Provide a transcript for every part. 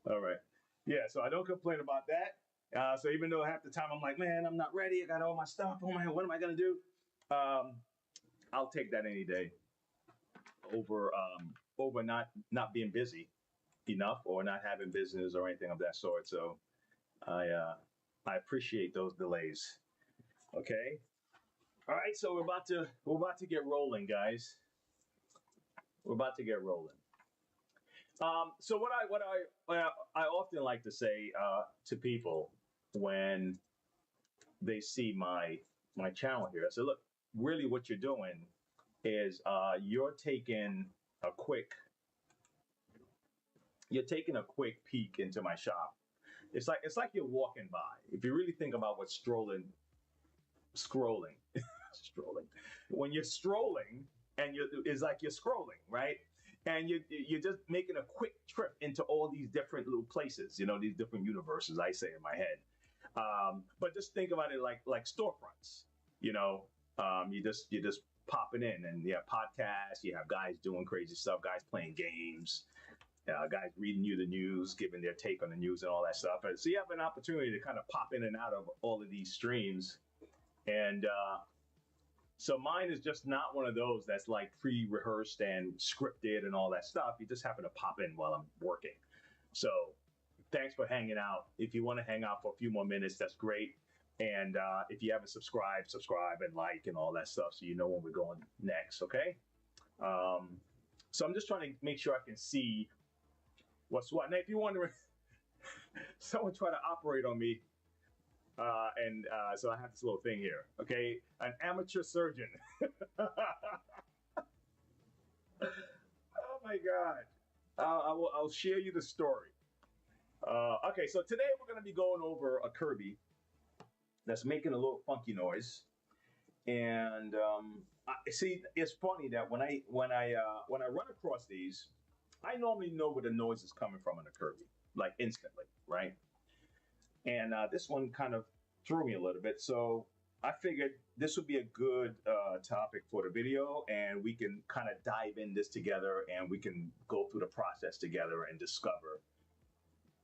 All right. Yeah, so I don't complain about that. So even though half the time I'm like, man, I'm not ready. I got all my stuff. Oh my, what am I gonna do? Um, I'll take that any day over not being busy enough or not having business or anything of that sort. So I appreciate those delays. Okay. All right. So we're about to get rolling, guys. We're about to get rolling. So what I often like to say to people when they see my channel here, I say, look, really, what you're doing is a quick you're taking a quick peek into my shop. It's like you're walking by. If you really think about what scrolling, strolling, when you're strolling and it's like you're scrolling, right? And you're just making a quick trip into all these different little places, these different universes. I say in my head, but just think about it like storefronts. You just popping in, and you have podcasts, you have guys doing crazy stuff, guys playing games, guys reading you the news, giving their take on the news and all that stuff. And so you have an opportunity to kind of pop in and out of all of these streams. And so mine is just not one of those that's like pre-rehearsed and scripted and all that stuff. You just happen to pop in while I'm working. So thanks for hanging out. If you want to hang out for a few more minutes, that's great. And if you haven't subscribed, subscribe and like and all that stuff so you know when we're going next, okay? So I'm just trying to make sure I can see what's what. Now, if you're wondering, someone tried to operate on me, and so I have this little thing here, okay? An amateur surgeon. Oh my God. I'll share you the story. Okay, so today we're going to be going over a Kirby that's making a little funky noise. And see, it's funny that when I run across these, I normally know where the noise is coming from in a Kirby, like instantly, right? And this one kind of threw me a little bit. So I figured this would be a good topic for the video, and we can kind of dive in this together, and we can go through the process together and discover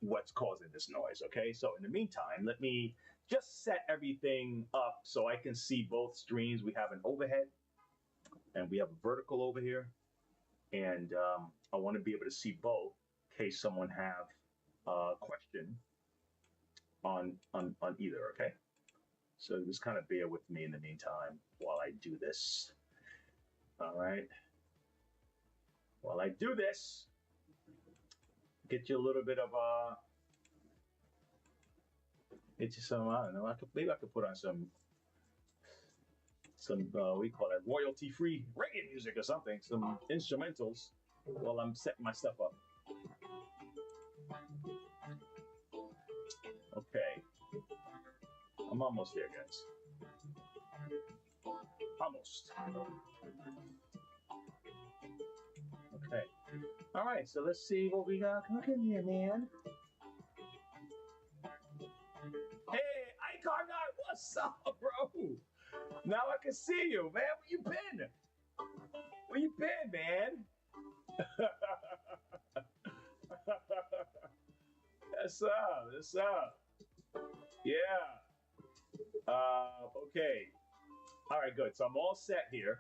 what's causing this noise. Okay, so in the meantime, let me just set everything up so I can see both streams. We have an overhead and we have a vertical over here, and I want to be able to see both in case someone have a question on either. Okay, so just kind of bear with me in the meantime while I do this. All right, while I do this, get you a little bit of get you some, I don't know, maybe I could put on some we call it royalty free reggae music or something, some instrumentals while I'm setting my stuff up. Okay, I'm almost there, guys. Almost. Okay. All right, so let's see what we got cooking here, man. Hey, Icon Guy, what's up, bro? Now I can see you, man. Where you been? Where you been, man? That's up. That's up. Yeah. Okay. All right, good. So I'm all set here.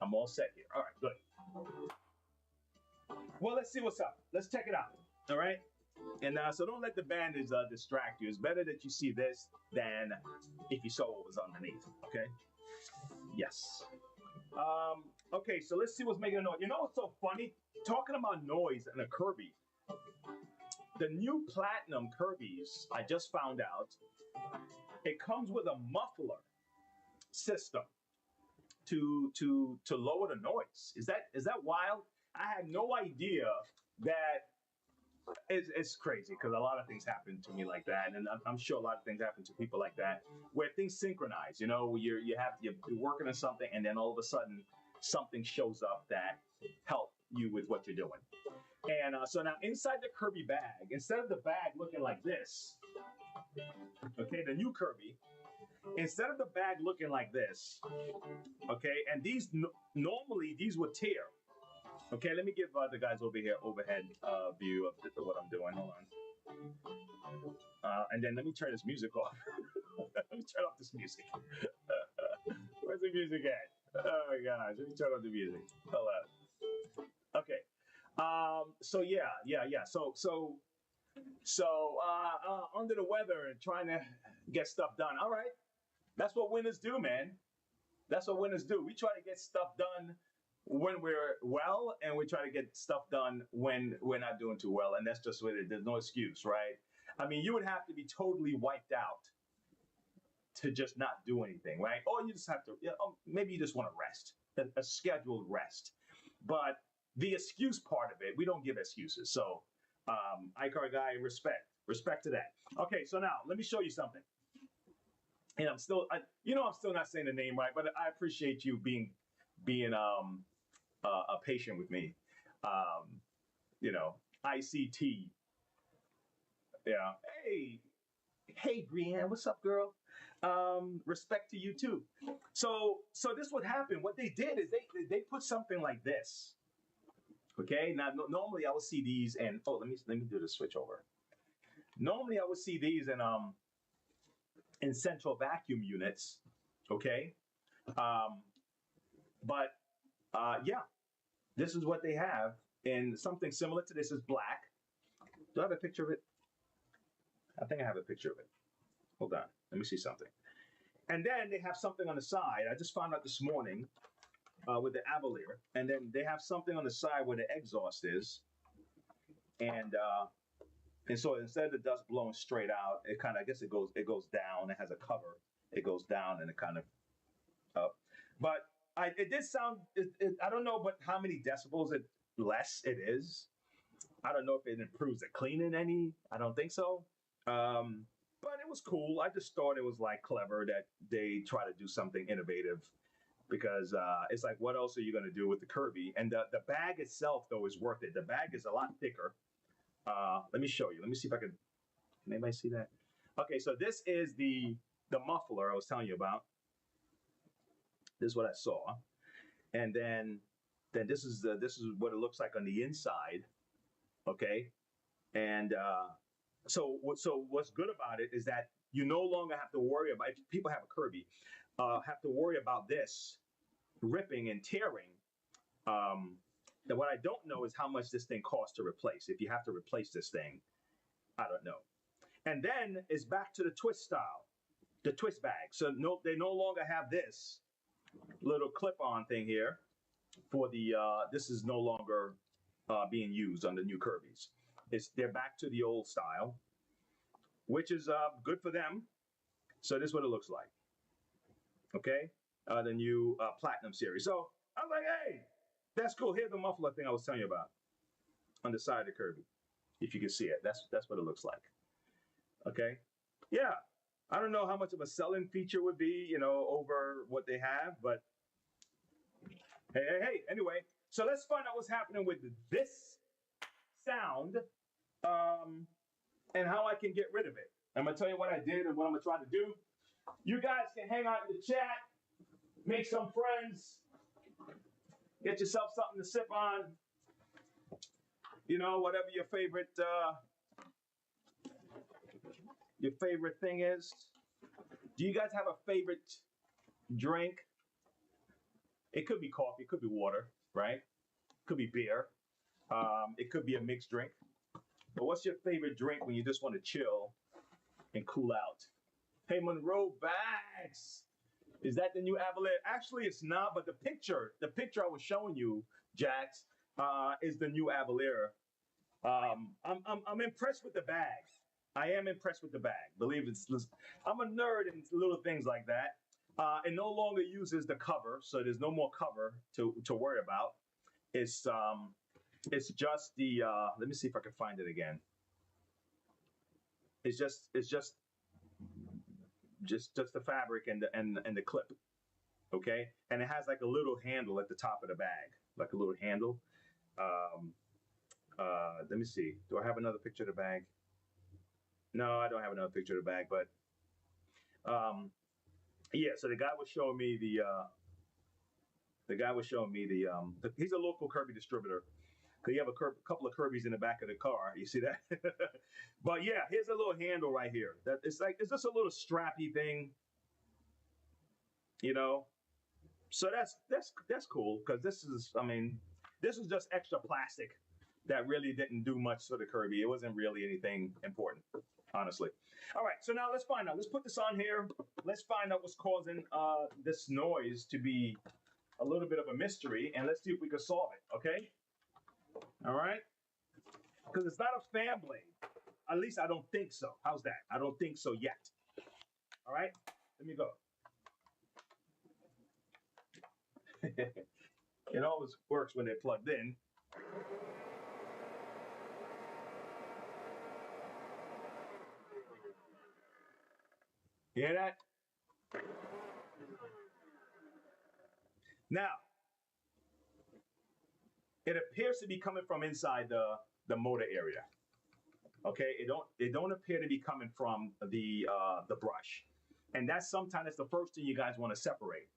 I'm all set here. All right, good. Well, let's see what's up. Let's check it out. All right. And so don't let the bandage distract you. It's better that you see this than if you saw what was underneath. Okay. Yes. Okay, so let's see what's making a noise. You know what's so funny? Talking about noise and a Kirby. The new Platinum Kirbys, I just found out, it comes with a muffler system to lower the noise. Is that wild? I had no idea that. It's crazy because a lot of things happen to me like that, and I'm sure a lot of things happen to people like that, where things synchronize. You know, you're working on something, and then all of a sudden something shows up that help you with what you're doing. And so now inside the Kirby bag, instead of the bag looking like this, okay, the new Kirby, instead of the bag looking like this, okay, and these normally these would tear. Okay, let me give the guys over here overhead view of what I'm doing. Hold on. And then let me turn this music off. Let me turn off this music. Where's the music at? Oh my gosh, let me turn off the music. Hold on. Okay. So yeah. So under the weather and trying to get stuff done. All right. That's what winners do, man. That's what winners do. We try to get stuff done when we're well, and we try to get stuff done when we're not doing too well. And that's just what it is. There's no excuse, right? I mean, you would have to be totally wiped out to just not do anything, right? Or you just have to, maybe you just want to rest, a scheduled rest. But the excuse part of it, we don't give excuses. So, iCar guy, respect to that. Okay, so now let me show you something. And I'm still, I'm still not saying the name right, but I appreciate you being patient with me. Um, ICT. Yeah. Hey, Brienne, what's up, girl? Respect to you too. So this would happen. What they did is they put something like this. Okay. Now normally I would see these, and let me do the switch over. Normally I would see these in central vacuum units. Okay. But yeah, this is what they have, and something similar to this is black. Do I have a picture of it? I think I have a picture of it. Hold on. Let me see something. And then they have something on the side. I just found out this morning with the Avalier. And then they have something on the side where the exhaust is. And so instead of the dust blowing straight out, it kind of, I guess it goes down. It has a cover. It goes down and it kind of up. But it did sound, I don't know, but how many decibels less it is. I don't know if it improves the cleaning any. I don't think so. But it was cool. I just thought it was like clever that they try to do something innovative, because it's like, what else are you going to do with the Kirby? And the bag itself, though, is worth it. The bag is a lot thicker. Let me show you. Let me see if I can anybody see that? Okay, so this is the muffler I was telling you about. This is what I saw. And then this is what it looks like on the inside. Okay. And so what's good about it is that you no longer have to worry about, if people have a Kirby, have to worry about this ripping and tearing. And what I don't know is how much this thing costs to replace. If you have to replace this thing, I don't know. And then it's back to the twist style, the twist bag. So they no longer have this little clip-on thing here for the, this is no longer being used on the new Kirby's. They're back to the old style, which is good for them. So this is what it looks like. Okay, the new Platinum series. So I was like, hey, that's cool. Here's the muffler thing I was telling you about on the side of the Kirby. If you can see it, that's what it looks like. Okay, yeah. I don't know how much of a selling feature would be, over what they have, but hey. Anyway, so let's find out what's happening with this sound, and how I can get rid of it. I'm gonna tell you what I did and what I'm gonna try to do. You guys can hang out in the chat, make some friends, get yourself something to sip on. Whatever your favorite thing is. Do you guys have a favorite drink? It could be coffee, it could be water, right? It could be beer. It could be a mixed drink. But what's your favorite drink when you just want to chill and cool out? Hey, Monroe Bags. Is that the new Avalier? Actually, it's not, but the picture I was showing you, Jax, is the new Avalier. I'm impressed with the bag. I am impressed with the bag. Believe it. I'm a nerd in little things like that. It no longer uses the cover, so there's no more cover to worry about. It's just the. Let me see if I can find it again. It's just the fabric and the clip. Okay, and it has like a little handle at the top of the bag, like a little handle. Let me see. Do I have another picture of the bag? No, I don't have another picture of the bag, but yeah. So the guy was showing me The guy was showing me he's a local Kirby distributor. Cause you have a couple of Kirby's in the back of the car. You see that? But yeah, here's a little handle right here. That it's just a little strappy thing, you know. So that's cool because this is just extra plastic that really didn't do much to the Kirby. It wasn't really anything important, honestly. All right, so now let's find out. Let's put this on here. Let's find out what's causing this noise to be a little bit of a mystery, and let's see if we can solve it. Okay. All right. Because it's not a fan blade. At least I don't think so. How's that? I don't think so yet. All right. Let me go. It always works when they're plugged in. You hear that? Now, it appears to be coming from inside the motor area. Okay, it don't appear to be coming from the brush, and that's sometimes the first thing you guys want to separate.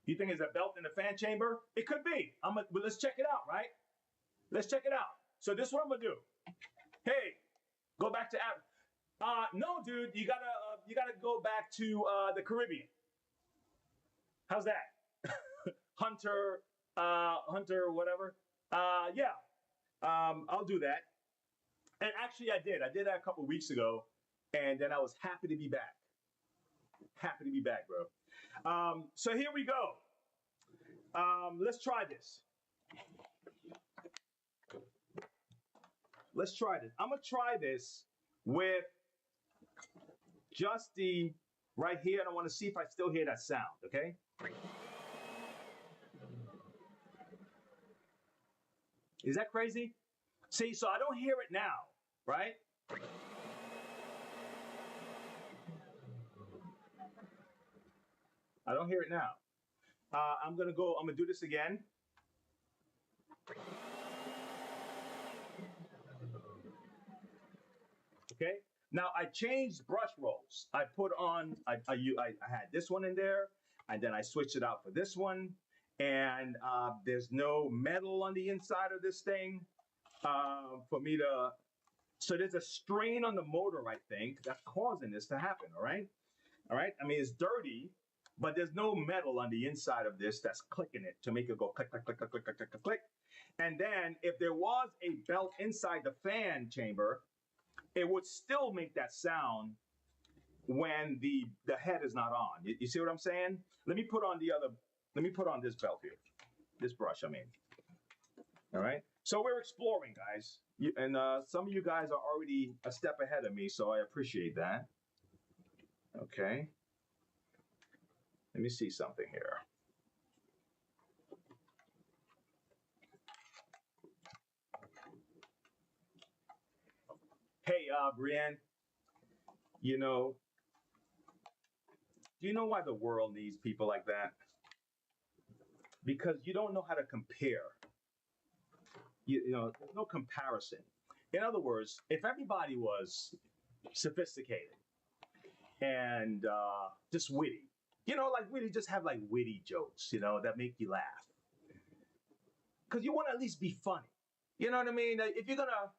You think it's a belt in the fan chamber? It could be. But let's check it out, right? Let's check it out. So this is what I'm gonna do. Hey, go back to no, dude, you gotta go back to the Caribbean. How's that? Hunter, whatever. Yeah, I'll do that. And actually, I did. I did that a couple weeks ago, and then I was happy to be back. Happy to be back, bro. So here we go. Let's try this. Let's try this. I'm gonna try this with just the right here, and I want to see if I still hear that sound. Okay. Is that crazy? See, so I don't hear it now, right? I don't hear it now. I'm gonna do this again. Okay. Now I changed brush rolls. I put on, I had this one in there, and then I switched it out for this one. And there's no metal on the inside of this thing for me to. So there's a strain on the motor, I think, that's causing this to happen. All right. All right. I mean, it's dirty, but there's no metal on the inside of this that's clicking it to make it go click, click, click, click, click, click, click, click. And then if there was a belt inside the fan chamber, it would still make that sound when the head is not on. You see what I'm saying? Let me put on this belt here, this brush, I mean. All right. So we're exploring, guys. And some of you guys are already a step ahead of me, so I appreciate that. Okay. Let me see something here. Hey, Brienne, you know, do you know why the world needs people like that? Because you don't know how to compare. You know, there's no comparison. In other words, if everybody was sophisticated and just witty, you know, like really just have like witty jokes, you know, that make you laugh. Because you want to at least be funny. You know what I mean? If you're gonna,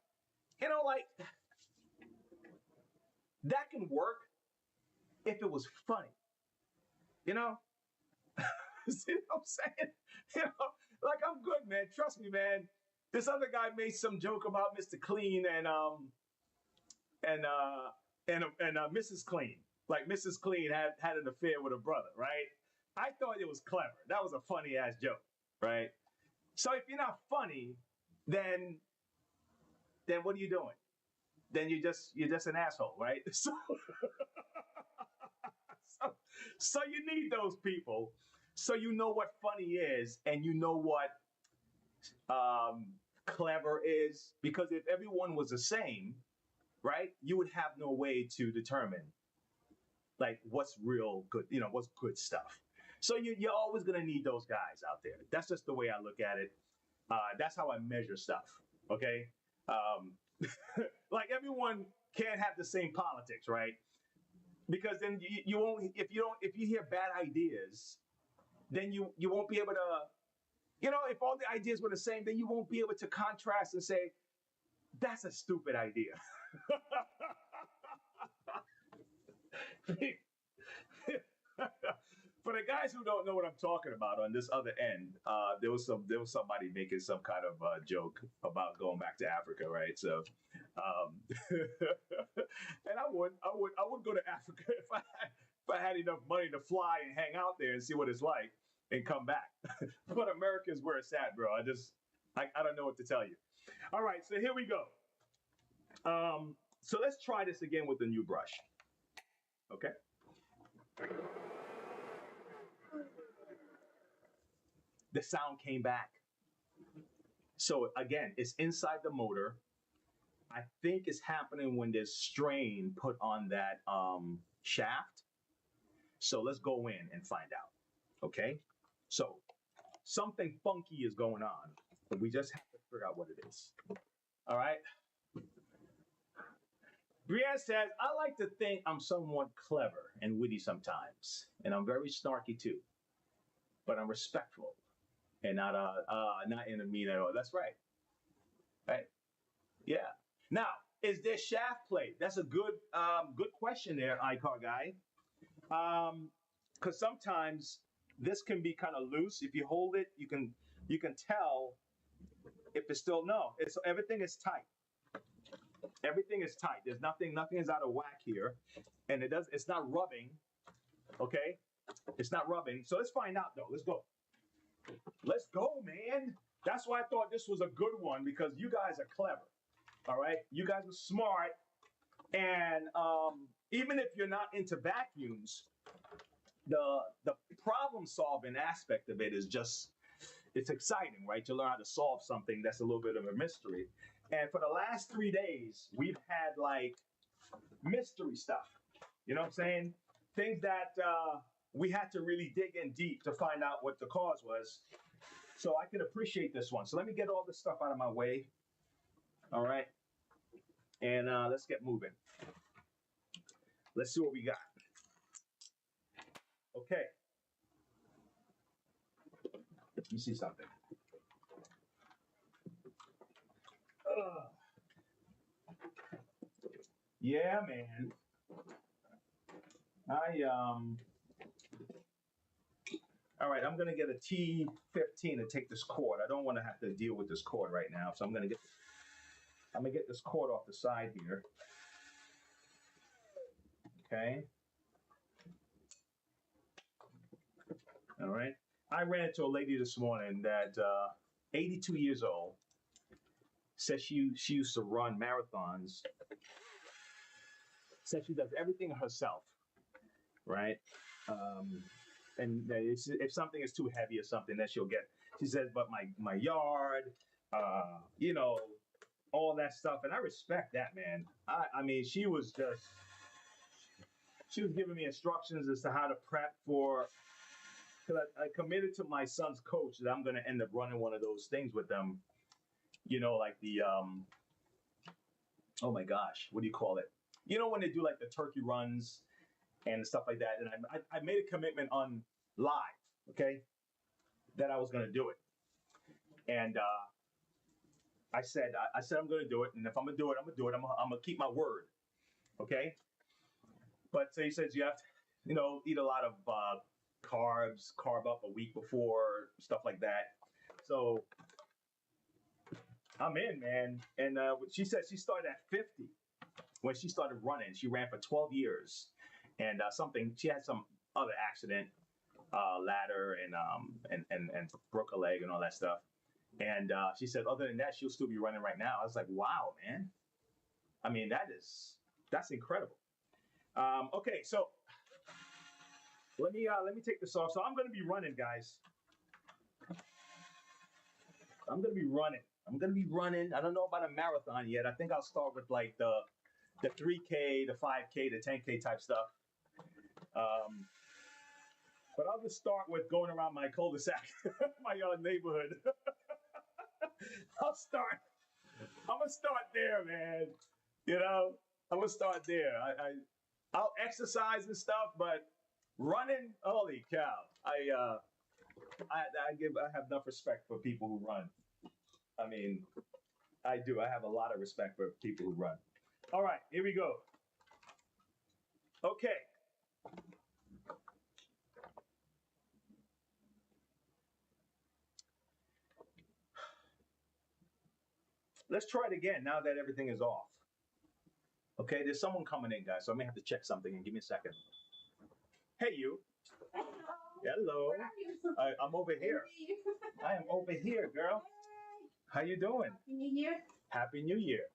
you know, like that can work if it was funny. You know? See what I'm saying? You know, like I'm good, man. Trust me, man. This other guy made some joke about Mr. Clean and Mrs. Clean. Like Mrs. Clean had an affair with her brother, right? I thought it was clever. That was a funny ass joke, right? So if you're not funny, then what are you doing? Then you're just an asshole, right? So you need those people, so you know what funny is, and you know what clever is. Because if everyone was the same, right, you would have no way to determine like what's real good, you know, what's good stuff. So you're always gonna need those guys out there. That's just the way I look at it. That's how I measure stuff. Okay, like everyone can't have the same politics, right? because then you won't if you hear bad ideas, then you won't be able to, if all the ideas were the same, then you won't be able to contrast and say that's a stupid idea. For the guys who don't know what I'm talking about, on this other end, there was somebody making some kind of joke about going back to Africa, right? So, and I would go to Africa if I had enough money to fly and hang out there and see what it's like and come back. But America is where it's at, bro. I don't know what to tell you. All right, so here we go. So let's try this again with the new brush. Okay. The sound came back. So again, it's inside the motor. I think it's happening when there's strain put on that shaft. So let's go in and find out. Okay. So something funky is going on, but we just have to figure out what it is. All right. Brienne says, I like to think I'm somewhat clever and witty sometimes, and I'm very snarky too, but I'm respectful and not in a mean at all. That's right. Right. Yeah. Now, is there shaft plate? That's a good question there, iCar guy. Because sometimes this can be kind of loose. If you hold it, you can tell if it's still no. It's everything is tight. Everything is tight. There's nothing is out of whack here, and it's not rubbing. Okay, it's not rubbing. So let's find out though. Let's go, man. That's why I thought this was a good one, because you guys are clever. All right, you guys are smart, and even if you're not into vacuums, the problem solving aspect of it is just, it's exciting, right? To learn how to solve something that's a little bit of a mystery. And for the last 3 days, we've had like mystery stuff. You know what I'm saying? Things that we had to really dig in deep to find out what the cause was. So I can appreciate this one. So let me get all this stuff out of my way. All right. And let's get moving. Let's see what we got. Okay. Let me see something. Yeah, man. All right, I'm gonna get a T15 to take this cord. I don't want to have to deal with this cord right now, so I'm gonna get this cord off the side here. Okay. All right. I ran into a lady this morning that 82 years old, says she used to run marathons. Says she does everything herself, right? And if something is too heavy or something, that she'll get. She says, but my yard, you know, all that stuff, and I respect that, man. I mean, she was giving me instructions as to how to prep for. Because I committed to my son's coach that I'm going to end up running one of those things with them. You know, like the oh my gosh, what do you call it? You know, when they do like the turkey runs and stuff like that. And I made a commitment on live, okay, that I was going to do it. And I said I'm going to do it. And if I'm going to do it, I'm going to do it. I'm going to keep my word, okay? But so he says you have to, eat a lot of carb up a week before, stuff like that. So I'm in, man. And she said she started at 50 when she started running. She ran for 12 years. And she had some other accident, ladder and broke a leg and all that stuff. And she said, other than that, she'll still be running right now. I was like, wow, man. I mean, that's incredible. Okay, so let me take this off. So I'm going to be running, guys. I'm going to be running. I don't know about a marathon yet. I think I'll start with like the 3K, the 5K, the 10K type stuff. But I'll just start with going around my cul-de-sac, my neighborhood. I'm gonna start there, man. I'm gonna start there. I'll exercise and stuff, but running, holy cow! I have enough respect for people who run. I mean, I do. I have a lot of respect for people who run. All right, here we go. Okay. Let's try it again now that everything is off. Okay, there's someone coming in, guys, so I may have to check something and give me a second. Hey, you. Hello. Where are you? I'm over here. I am over here, girl. How you doing? Happy New Year. Happy New Year.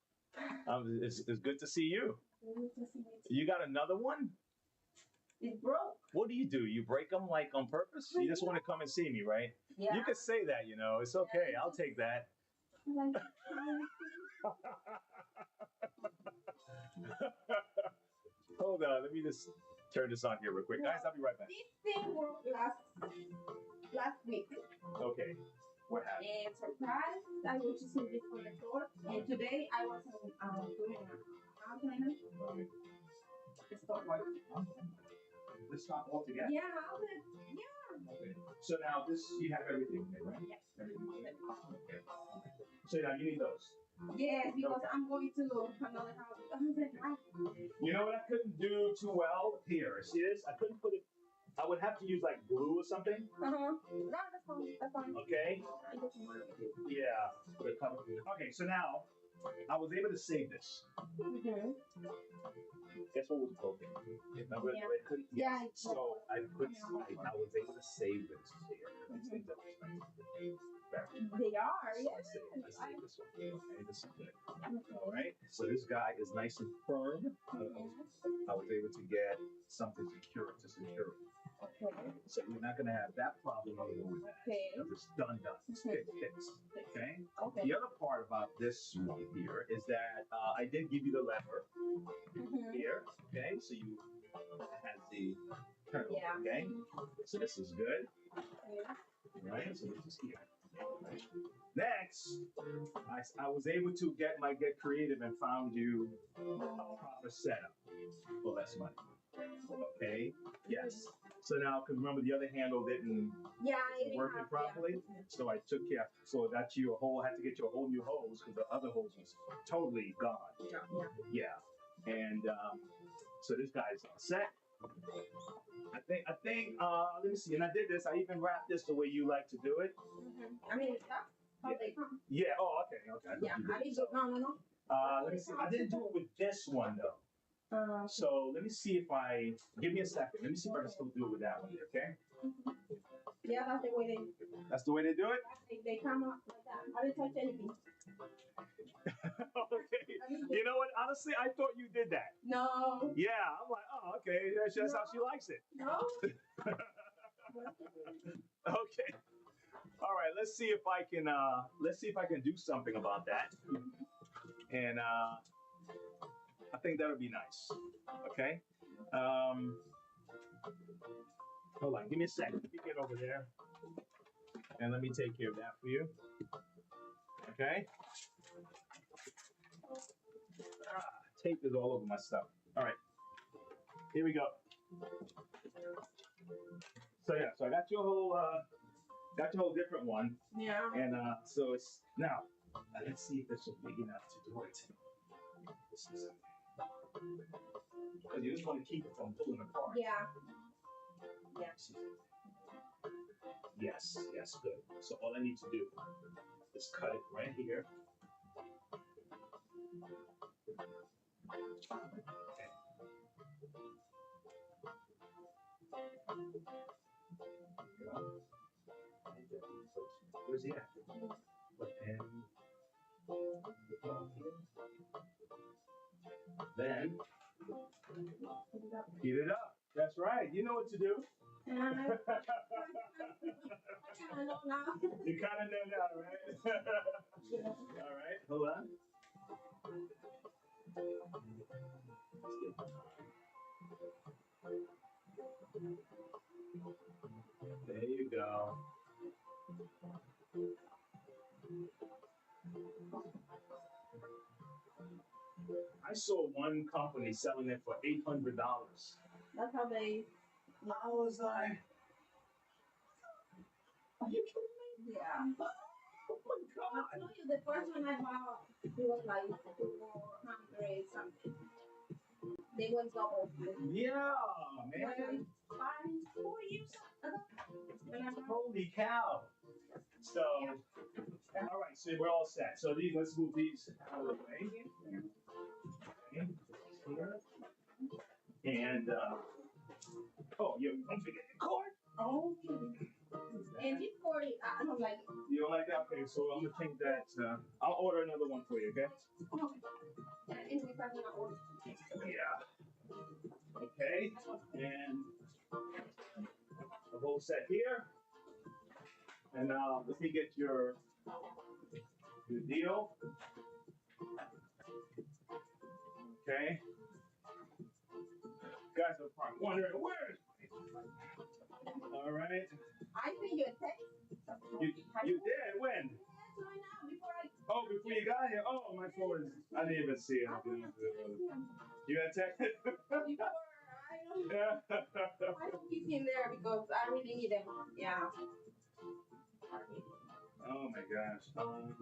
It's good to see you. Good to see you. You got another one? It broke. What do? You break them like on purpose? You just want to come and see me, right? Yeah. You can say that, you know. It's okay. I'll take that. Hold on. Let me just turn this on here real quick. Guys, I'll be right back. This thing broke last week. Okay. What happened? And surprise, I was just in this on the floor. And today I was doing outline. The store. Let's stop all together. Yeah, outlet. Yeah. Okay. So now this, you have everything, right? Yes. Everything. Okay. So now you need those. Yes, because I'm going to another house. You know what I couldn't do too well? Here, see this? I couldn't put it. I would have to use like glue or something. No, that's fine. That's fine. Okay. Yeah. Okay, so now I was able to save this. Mm-hmm. Guess what was broken? Remember Yeah. I couldn't. Yeah. So I was able to save this here. These things that were expensive. They are. So Yes. I saved this one. Okay, this is good. All right. So this guy is nice and firm. I was able to get something to secure it. Okay. So you're not gonna have that problem anymore with that. Okay. Because it's done. It's fixed. Okay. Okay. The other part about this one here is that I did give you the lever here. Okay. So you has the turn. Yeah. Okay. So this is good. Okay. Right. So this is here. Right. Next, I was able to get creative and found you a proper setup for less money. Okay. Yes. So now, because remember the other handle didn't working properly, so I took care. So I got you had to get you a whole new hose because the other hose was totally gone. Yeah. And so this guy's all set. I think. Let me see. And I did this. I even wrapped this the way you like to do it. I mean, that's how they come. Yeah. Oh, okay. Okay. Yeah. I didn't do. No. Let me see. I didn't do it with this one though. So let me see if give me a second. Let me see if I can still do it with that one. Okay. Yeah, that's the way they. That's the way they do it. They come up like that. I didn't touch anything. Okay. You know what? Honestly, I thought you did that. No. Yeah. I'm like, oh, okay. That's how she likes it. No. Okay. All right. Let's see if I can do something about that. And I think that'll be nice. Okay. Hold on. Give me a second. Let me get over there. And let me take care of that for you. Okay. Tape is all over my stuff. All right. Here we go. So yeah. So I got your whole different one. Yeah. And so it's now. Let's see if this is big enough to do it. This is because you just want to keep it from pulling apart. Yeah. Yes, good. So all I need to do is cut it right here. Okay. Where's he at? And then heat it up. That's right. You know what to do. I know now. You kind of know now, right? All right. Hold on. There you go. I saw one company selling it for $800. That's how they. I was like, are you kidding me? Yeah. Oh my I'll God. tell you, the first one I bought, it was like 400 something. They went double. Yeah, Like man. 4 years ago. When I bought. Holy cow. So, all right, so we're all set. So these, let's move these out of the way. Okay. And, oh, don't forget the cord. Oh. And this cord, I don't like it. You don't like that? Okay, so I'm gonna take that. I'll order another one for you, okay? Okay. And we probably not order. Yeah. Okay, and the whole set here. And let me get your deal. Okay. Guys are probably wondering where is my. All right. I think you text. You did when? Oh, before you got here. Oh, my phone is. I didn't even see it. You got text? Yeah. I don't keep him there because I really need them. Yeah. Oh my gosh. Hold on.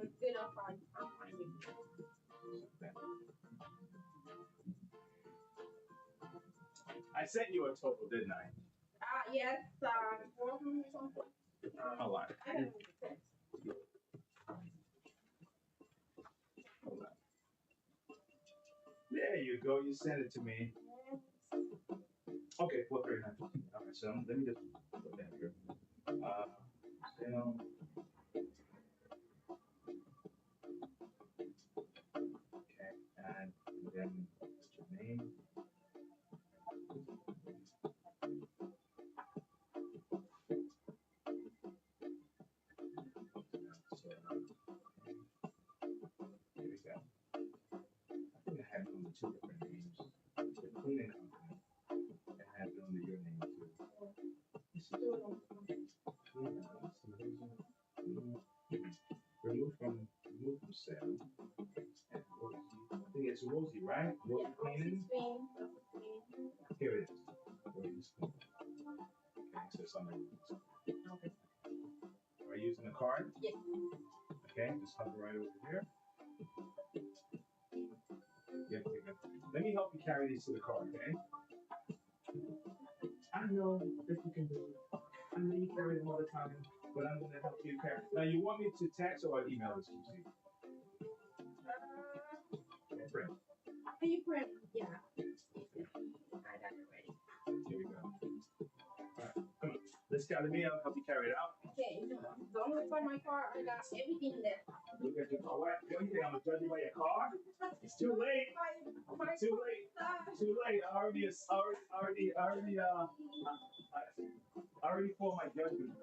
It's good. I'm fine with it. I sent you a total, didn't I? Yes. 400 something. Hold on. I don't know the text. Hold on. There you go. You sent it to me. Okay, 439. All right, so let me just put that here. Sale. Okay, and then your name. So, here we go. I think I had it under 2 different names. The cleaning company. I had it under your name too. Remove from sale. And Rosie. I think it's Rosie, right? Rosie cleaning. Here it is. Rosie's cleaning. Okay, so it's on the. Okay. Are you using the card? Yes. Okay, just hover right over here. Yeah, okay, good. Let me help you carry these to the car, okay? I know if you can do it. I know you carry them all the time, but I'm going to help you carry. Now, you want me to text or email this to you? Print. Can you print? Yeah. I got it ready. Here we go. All right, come on. Let's go. Let me help you carry it out. Okay. Don't look for my car. I got everything there. Look at your car. What? You think I'm going to judge you by your car? It's too late. Too late. Too late. I already formed my judgment.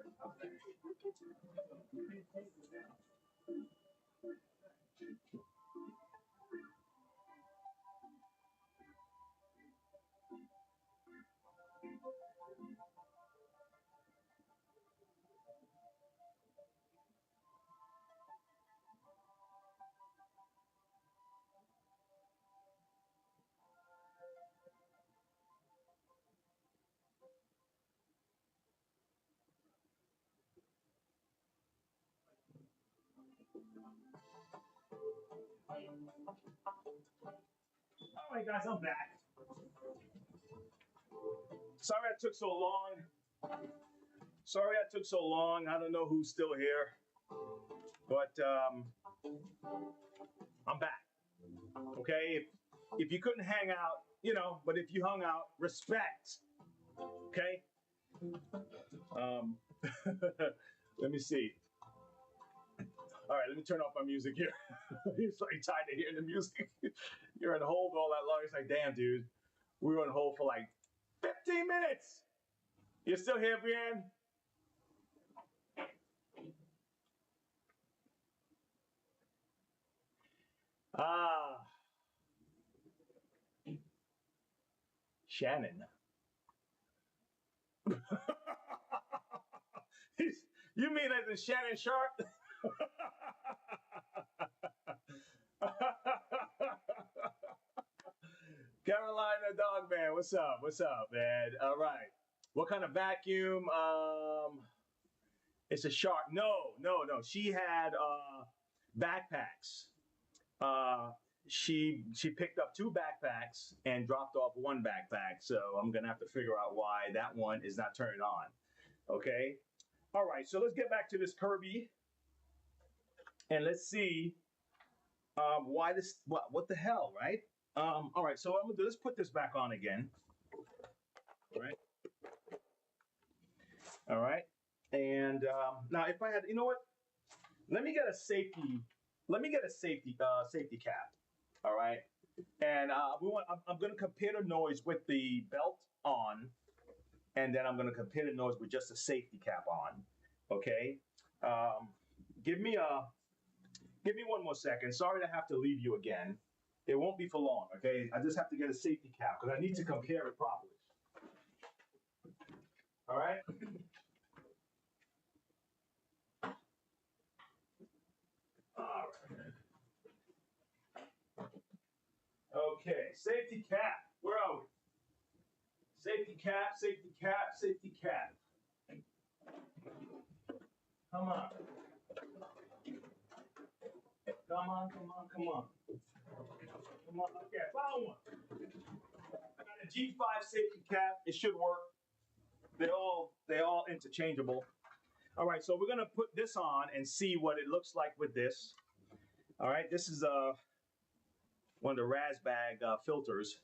All right, guys, I'm back. Sorry I took so long. I don't know who's still here, but I'm back. Okay, if you couldn't hang out, but if you hung out, respect. Okay. Let me see. All right, let me turn off my music here. He's like tired of hearing the music. You're on hold all that long. It's like, damn, dude, we were on hold for like 15 minutes. You're still here, Brienne? Shannon. You mean as in Shannon Sharp? dog man. What's up? What's up, man? All right. What kind of vacuum? It's a shark. No, no, no. She had backpacks. Uh, she picked up two backpacks and dropped off one backpack. So I'm gonna have to figure out why that one is not turned on. Okay. All right. So let's get back to this Kirby and let's see why this. What the hell, right? All right. So I'm gonna do. Let's put this back on again. All right. All right. And now, if I had, you know what? Let me get a safety. Let me get a safety cap. All right. And I'm going to compare the noise with the belt on, and then I'm going to compare the noise with just a safety cap on. Okay. Um, give me one more second. Sorry to have to leave you again. It won't be for long. Okay. I just have to get a safety cap because I need to compare it properly. All right. All right. Okay, safety cap. Where are we? Safety cap, safety cap, safety cap. Come on. Come on, come on, come on. Come on. Okay, found one. I got a G5 safety cap. It should work. They're all interchangeable. All right, so we're gonna put this on and see what it looks like with this. All right, this is one of the Razbag filters.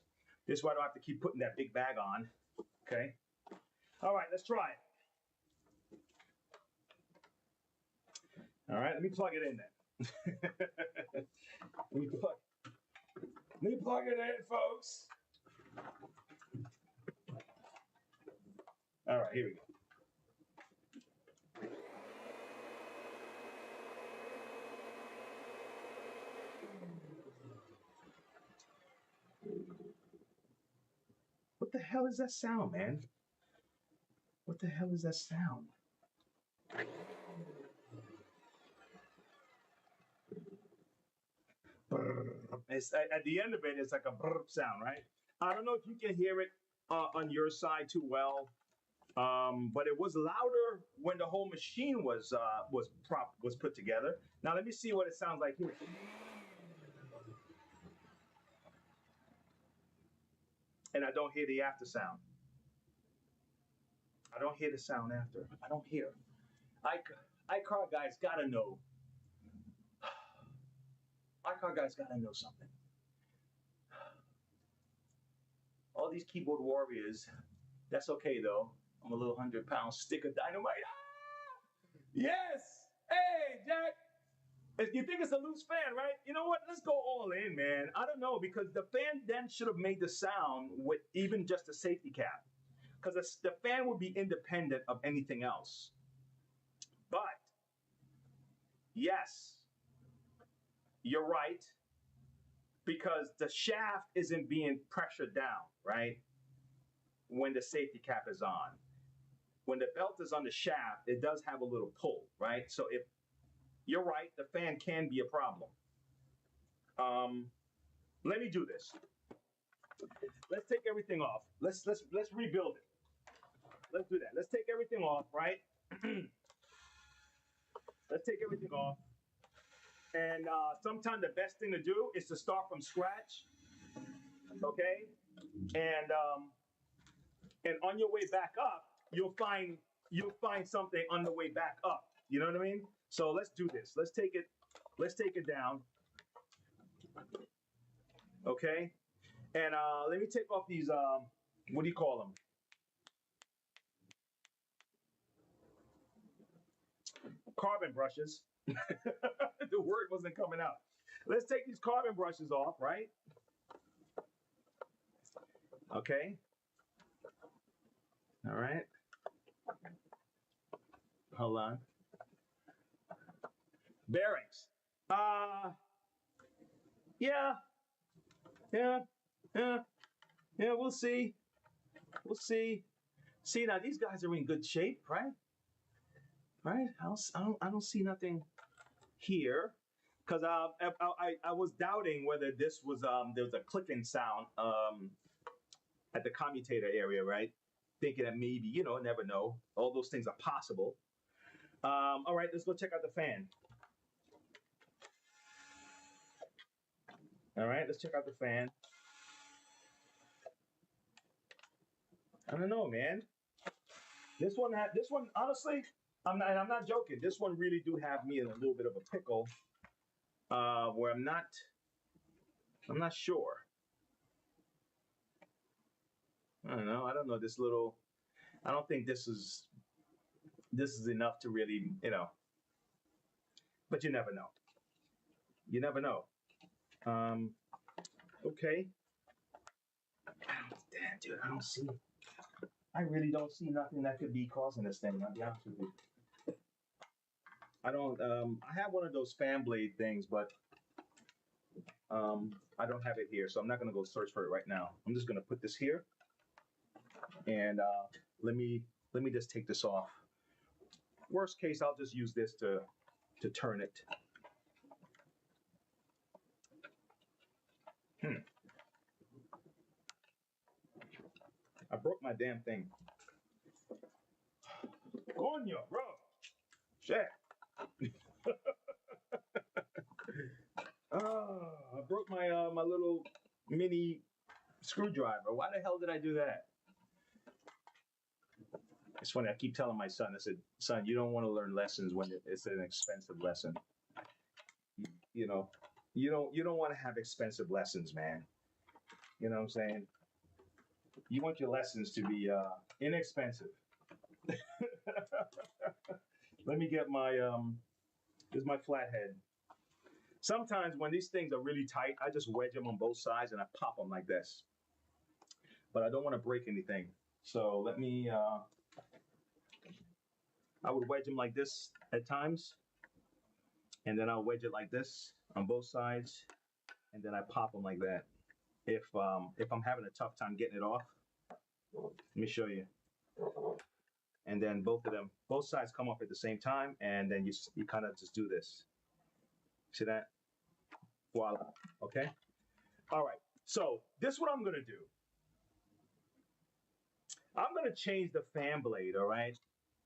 This is why I don't have to keep putting that big bag on. Okay. All right, let's try it. All right, let me plug it in then. Let me plug it in, folks. All right, here we go. What the hell is that sound, man? What the hell is that sound? It's, at the end of it, it's like a burp sound, right? I don't know if you can hear it on your side too well, but it was louder when the whole machine was put together. Now let me see what it sounds like here. And I don't hear the after sound. I don't hear the sound after. I don't hear. iCar guys gotta know. iCar guys gotta know something. All these keyboard warriors, that's okay though. I'm a little 100-pound stick of dynamite. Ah! Yes! Hey, Jack! If you think it's a loose fan, right? You know what? Let's go all in, man. I don't know, because the fan then should have made the sound with even just a safety cap. Because the fan would be independent of anything else. But, yes, you're right. Because the shaft isn't being pressured down, right? When the safety cap is on. When the belt is on the shaft, it does have a little pull, right? So if you're right, the fan can be a problem. Let me do this. Let's take everything off. Let's rebuild it. Let's do that. Let's take everything off, right? Let's take everything off. And sometimes the best thing to do is to start from scratch. Okay? And on your way back up, you'll find something on the way back up. You know what I mean? So let's do this. Let's take it down. Okay? And let me take off these what do you call them? Carbon brushes. The word wasn't coming out. Let's take these carbon brushes off, right? Okay. All right. Hold on. Bearings. Yeah. We'll see. We'll see. See, now these guys are in good shape, right? Right? I don't see nothing here, because I was doubting whether this was there was a clicking sound at the commutator area, right? Thinking that maybe, never know. All those things are possible. All right, let's go check out the fan. All right, let's check out the fan. I don't know, man. This one, honestly, I'm not joking. This one really do have me in a little bit of a pickle, where I'm not sure. I don't know. I don't know this little. I don't think this is enough to really, but you never know. You never know. Um, okay. Damn, dude, I don't see. I really don't see nothing that could be causing this thing. I'll be honest with you. I don't. I have one of those fan blade things, but I don't have it here, so I'm not gonna go search for it right now. I'm just gonna put this here, and let me let me just take this off. Worst case, I'll just use this to turn it. Hmm. I broke my damn thing. Coño, bro. Shit. I broke my little mini screwdriver. Why the hell did I do that? It's funny. I keep telling my son. I said, "Son, you don't want to learn lessons when it's an expensive lesson. You know, you don't want to have expensive lessons, man. You know what I'm saying? You want your lessons to be inexpensive." Let me get my this is my flathead. Sometimes when these things are really tight, I just wedge them on both sides and I pop them like this. But I don't want to break anything. So let me, I would wedge them like this at times. And then I'll wedge it like this on both sides. And then I pop them like that. If I'm having a tough time getting it off, let me show you. And then both sides come off at the same time. And then you kind of just do this. See that? Voila. Okay. All right. So this is what I'm gonna do. I'm gonna change the fan blade. All right.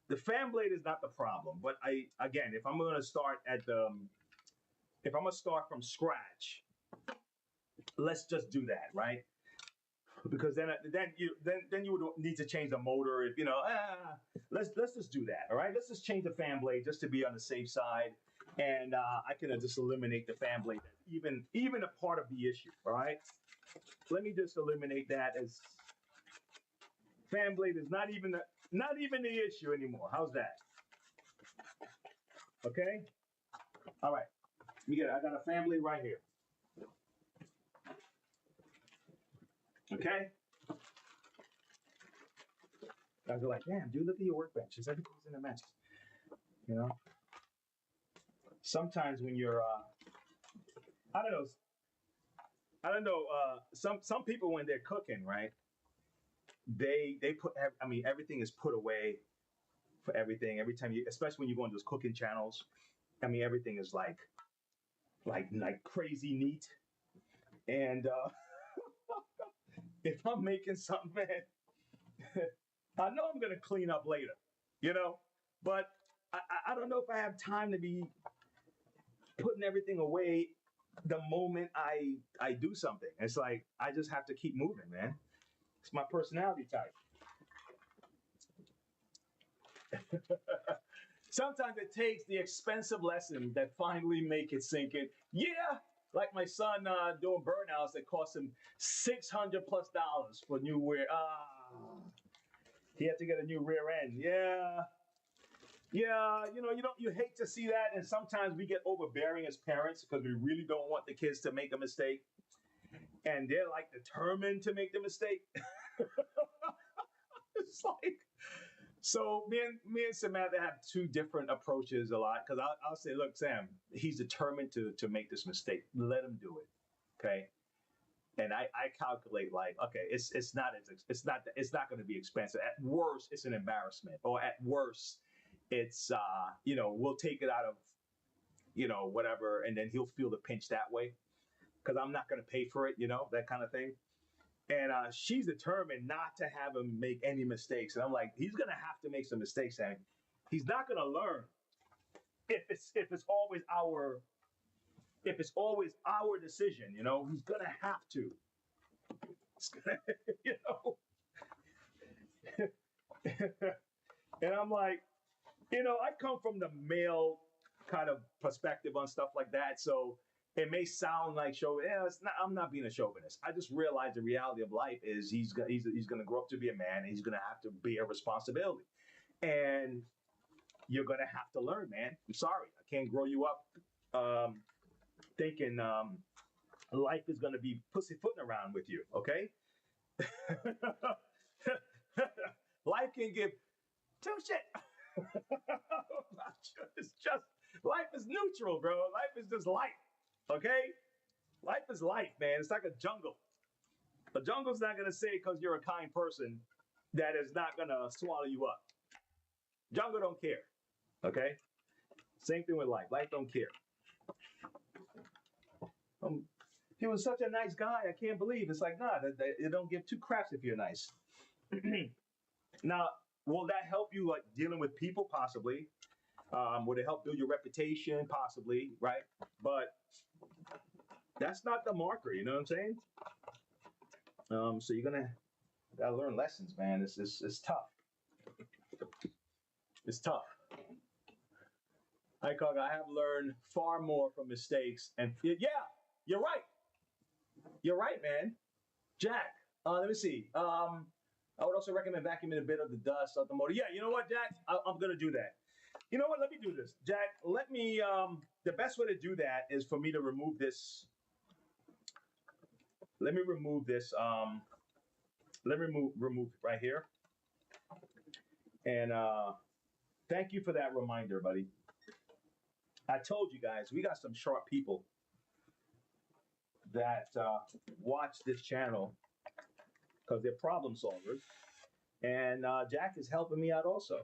The fan blade is not the problem, but if I'm gonna start if I'm gonna start from scratch, let's just do that, right? Because then you would need to change the motor. If let's just do that. All right. Let's just change the fan blade just to be on the safe side, and I can just eliminate the fan blade, even a part of the issue. All right. Let me just eliminate that as fan blade is not even the issue anymore. How's that? Okay. All right. I got a fan blade right here. Okay. Guys are like, damn, dude, look at your workbench. Everything's in a mess. You know. Sometimes when you're, I don't know, some people when they're cooking, right? They put, I mean, everything is put away for everything. Every time especially when you go on those cooking channels, I mean, everything is like crazy neat. And if I'm making something, man, I know I'm gonna clean up later, you know. But I don't know if I have time to be putting everything away the moment I do something. It's like I just have to keep moving, man. It's my personality type. Sometimes it takes the expensive lesson that finally make it sink in. Yeah, like my son doing burnouts that cost him $600+ for new rear. He had to get a new rear end. Yeah, yeah. You hate to see that, and sometimes we get overbearing as parents because we really don't want the kids to make a mistake, and they're like determined to make the mistake. It's like so me and Samantha have two different approaches a lot because I'll say, look, Sam, he's determined to make this mistake. Let him do it, okay? And I calculate like, okay, it's not going to be expensive. At worst, it's an embarrassment, or at worst, it's we'll take it out of whatever, and then he'll feel the pinch that way because I'm not going to pay for it, that kind of thing. And she's determined not to have him make any mistakes. And I'm like, he's gonna have to make some mistakes, Sammy. He's not gonna learn if it's always our decision. You know, he's gonna have to. It's gonna, you know. And I'm like, you know, I come from the male kind of perspective on stuff like that, so it may sound like show. Yeah, it's not. I'm not being a chauvinist. I just realize the reality of life is he's going to grow up to be a man, and he's going to have to bear responsibility, and you're going to have to learn, man. I'm sorry, I can't grow you up thinking life is going to be pussyfooting around with you. Okay, life can give two shit. It's just life is neutral, bro. Life is just life. Okay? Life is life, man. It's like a jungle. A jungle's not gonna say because you're a kind person that is not gonna swallow you up. Jungle don't care. Okay? Same thing with life. Life don't care. He was such a nice guy. I can't believe it's like, nah, they don't give two craps if you're nice. Now, will that help you like dealing with people? Possibly. Would it help build your reputation? Possibly, right? But that's not the marker. You know what I'm saying? So you're gotta learn lessons, man. It's tough. It's tough. I have learned far more from mistakes, and yeah, you're right. You're right, man. Jack, let me see. I would also recommend vacuuming a bit of the dust of the motor. Yeah, you know what, Jack? I'm gonna do that. You know what? Let me do this, Jack. Let me. The best way to do that is for me to remove this. Let me remove this. Let me remove right here. And thank you for that reminder, buddy. I told you guys we got some sharp people that watch this channel because they're problem solvers, and Jack is helping me out also.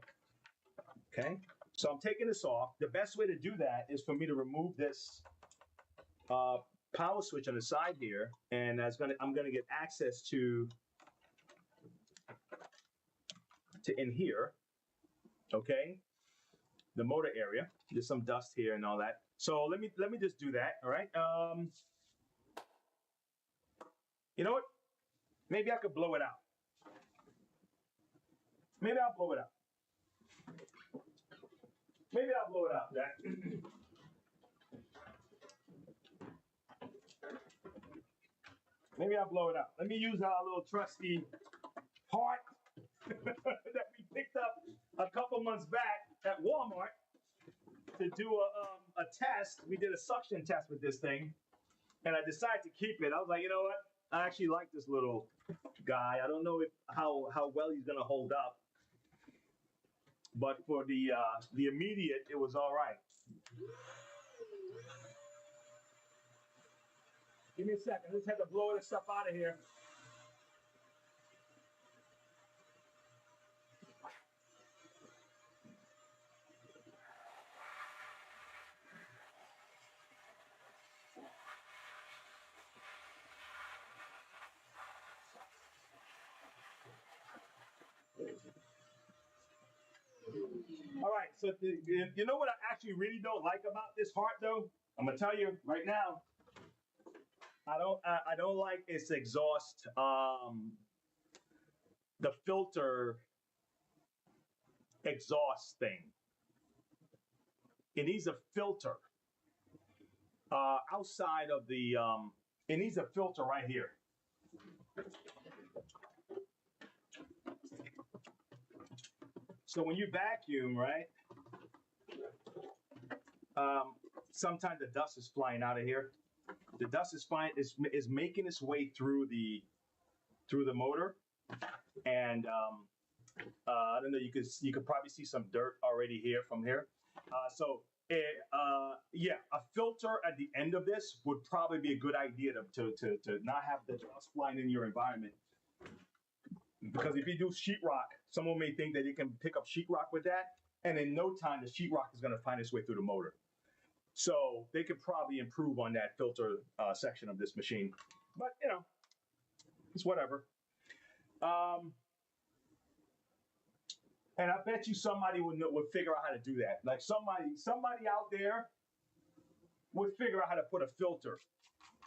Okay, so I'm taking this off. The best way to do that is for me to remove this power switch on the side here, and I'm gonna get access to in here. Okay, the motor area. There's some dust here and all that. So let me just do that. All right. You know what? Maybe I could blow it out. Maybe I'll blow it out. Maybe I'll blow it out, Jack. Maybe I'll blow it out. Let me use our little trusty heart that we picked up a couple months back at Walmart to do a test. We did a suction test with this thing, and I decided to keep it. I was like, you know what? I actually like this little guy. I don't know how well he's gonna hold up, but for the immediate, it was all right. Give me a second. Let's have to blow this stuff out of here. All right, so you know what I actually really don't like about this heart, though? I'm gonna tell you right now. I don't like its exhaust. The filter exhaust thing. It needs a filter outside of the. It needs a filter right here. So when you vacuum, right? Sometimes the dust is flying out of here. The dust is making its way through the motor, and I don't know. You could probably see some dirt already here from here. Yeah, a filter at the end of this would probably be a good idea to not have the dust flying in your environment. Because if you do sheetrock, someone may think that you can pick up sheetrock with that, and in no time the sheetrock is going to find its way through the motor. So they could probably improve on that filter section of this machine. But you know, It's whatever. Um, and I bet you somebody would figure out how to do that. Like somebody out there would figure out how to put a filter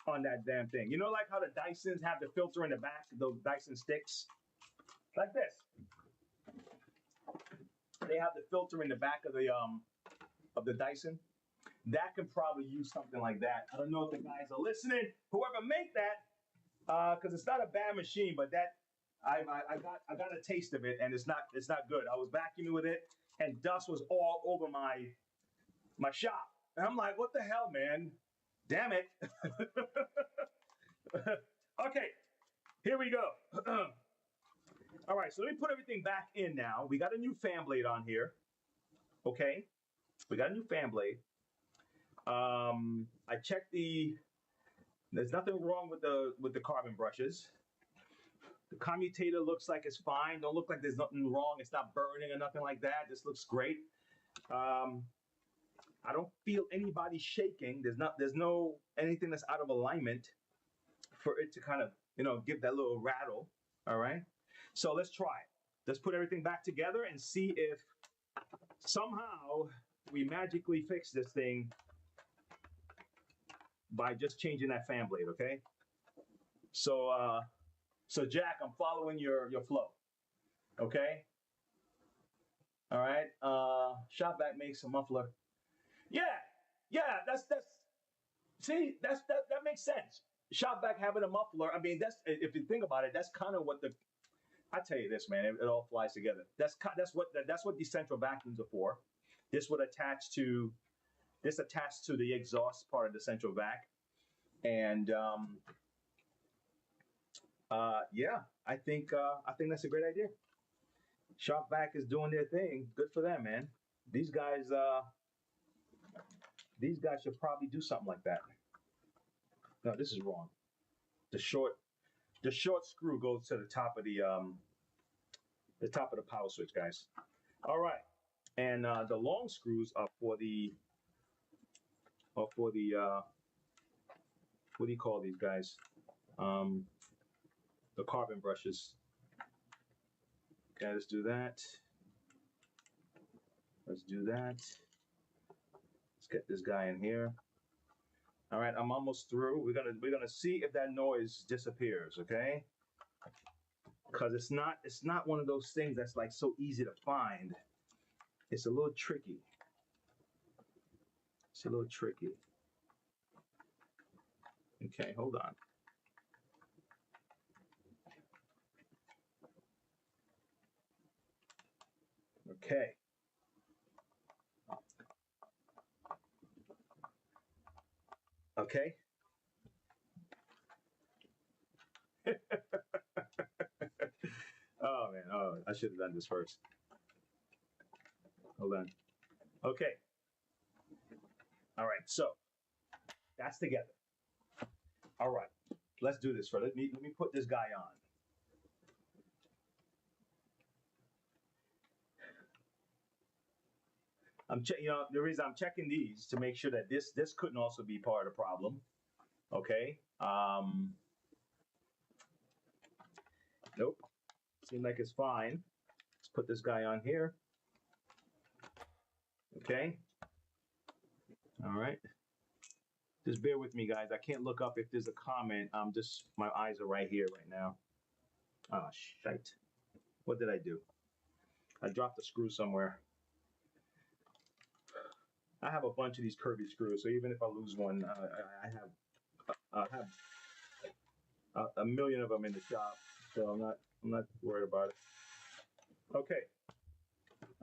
on that damn thing. You know, like how the Dysons have the filter in the back, those Dyson sticks, like this. They have the filter in the back of the Dyson. That could probably use something like that. I don't know if the guys are listening. Whoever make that, because it's not a bad machine, but that I got a taste of it, and it's not good. I was vacuuming with it, and dust was all over my shop, and I'm like, what the hell, man? Damn it! Okay, here we go. All right, so let me put everything back in now. We got a new fan blade on here. Okay, we got a new fan blade. I checked there's nothing wrong with the carbon brushes. The commutator looks like it's fine. Don't look like there's nothing wrong. It's not burning or nothing like that. This looks great. I don't feel anybody shaking. There's no anything that's out of alignment for it to kind of, give that little rattle. All right. So let's try it. Let's put everything back together and see if somehow we magically fix this thing by just changing that fan blade, okay? So Jack, I'm following your flow, okay? All right. Shopback makes a muffler. Yeah, that's see, that makes sense. Shopback having a muffler. I mean, that's if you think about it, that's kind of what I tell you this, man, it all flies together. That's what these central vacuums are for. This would attach to the exhaust part of the central vac, and yeah, I think that's a great idea. Shopback is doing their thing. Good for them, man. These guys should probably do something like that. No, this is wrong. The short screw goes to the top of the power switch, guys. All right, and the long screws are for the what do you call these guys? The carbon brushes. Okay, let's do that. Let's do that. Let's get this guy in here. All right, I'm almost through. We're gonna see if that noise disappears, okay? Because it's not one of those things that's like so easy to find. It's a little tricky. It's a little tricky. Okay, hold on. Okay. Okay. Oh man, I should have done this first. Hold on. Okay. All right, so that's together. All right, let's do this. Let me put this guy on. The reason I'm checking these to make sure that this couldn't also be part of the problem. Okay. Nope. Seems like it's fine. Let's put this guy on here. Okay. All right. Just bear with me, guys. I can't look up if there's a comment. My eyes are right here right now. Oh, shite. What did I do? I dropped the screw somewhere. I have a bunch of these Kirby screws, so even if I lose one, I have a million of them in the shop, so I'm not worried about it. Okay.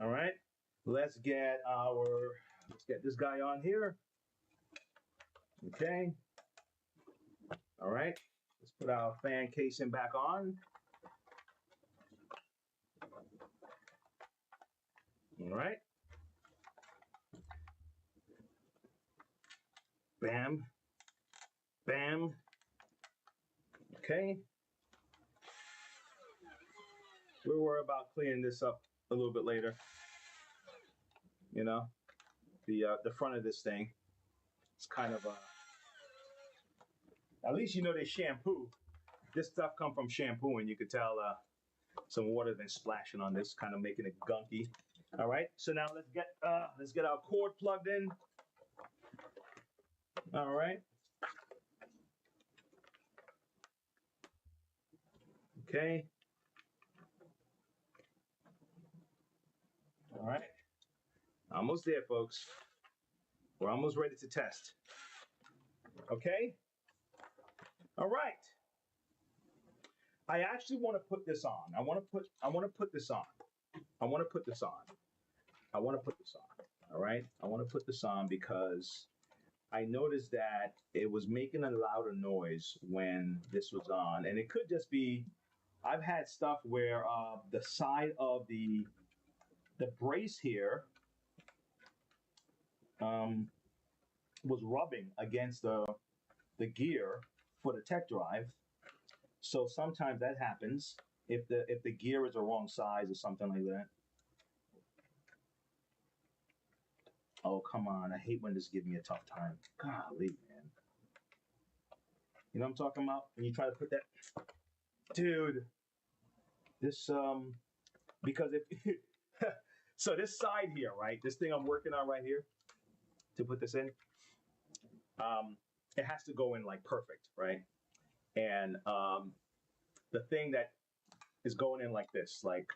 All right. Let's get this guy on here. Okay. All right. Let's put our fan casing back on. All right. Bam. Bam. Okay. We'll worry about cleaning this up a little bit later. The front of this thing. It's kind of at least they shampoo. this stuff come from shampoo, and you could tell some water been splashing on this, kind of making it gunky. All right, so now let's get our cord plugged in. All right. Okay. All right. Almost there, folks. We're almost ready to test. Okay. All right. I actually want to put this on. I want to put this on. I want to put this on. I want to put this on. All right. I want to put this on because I noticed that it was making a louder noise when this was on, and it could just be. I've had stuff where the side of the brace here was rubbing against the gear for the tech drive. So sometimes that happens if the gear is the wrong size or something like that. Oh, come on. I hate when this gives me a tough time. Golly, man. You know what I'm talking about? When you try to put that, dude, this, because if, so this side here, right? This thing I'm working on right here to put this in, it has to go in like perfect, right? And the thing that is going in like this, like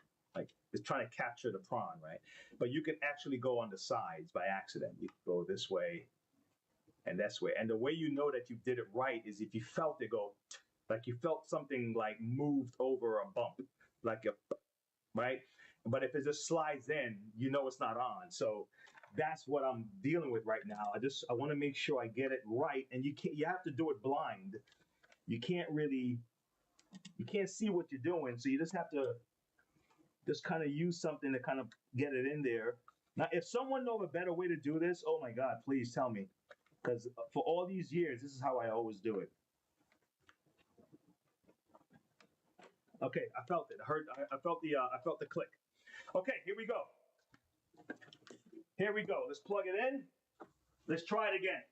it's trying to capture the prawn, right? But you can actually go on the sides by accident. You go this way and this way. And the way you know that you did it right is if you felt it go, like you felt something like moved over a bump, like a, right? But if it just slides in, you know it's not on. So that's what I'm dealing with right now. I want to make sure I get it right. And you have to do it blind. You can't see what you're doing. So you just have to just kind of use something to kind of get it in there. Now, if someone knows a better way to do this, oh my God, please tell me. Because for all these years, this is how I always do it. Okay, I felt it. I felt the click. Okay, here we go. Here we go. Let's plug it in. Let's try it again.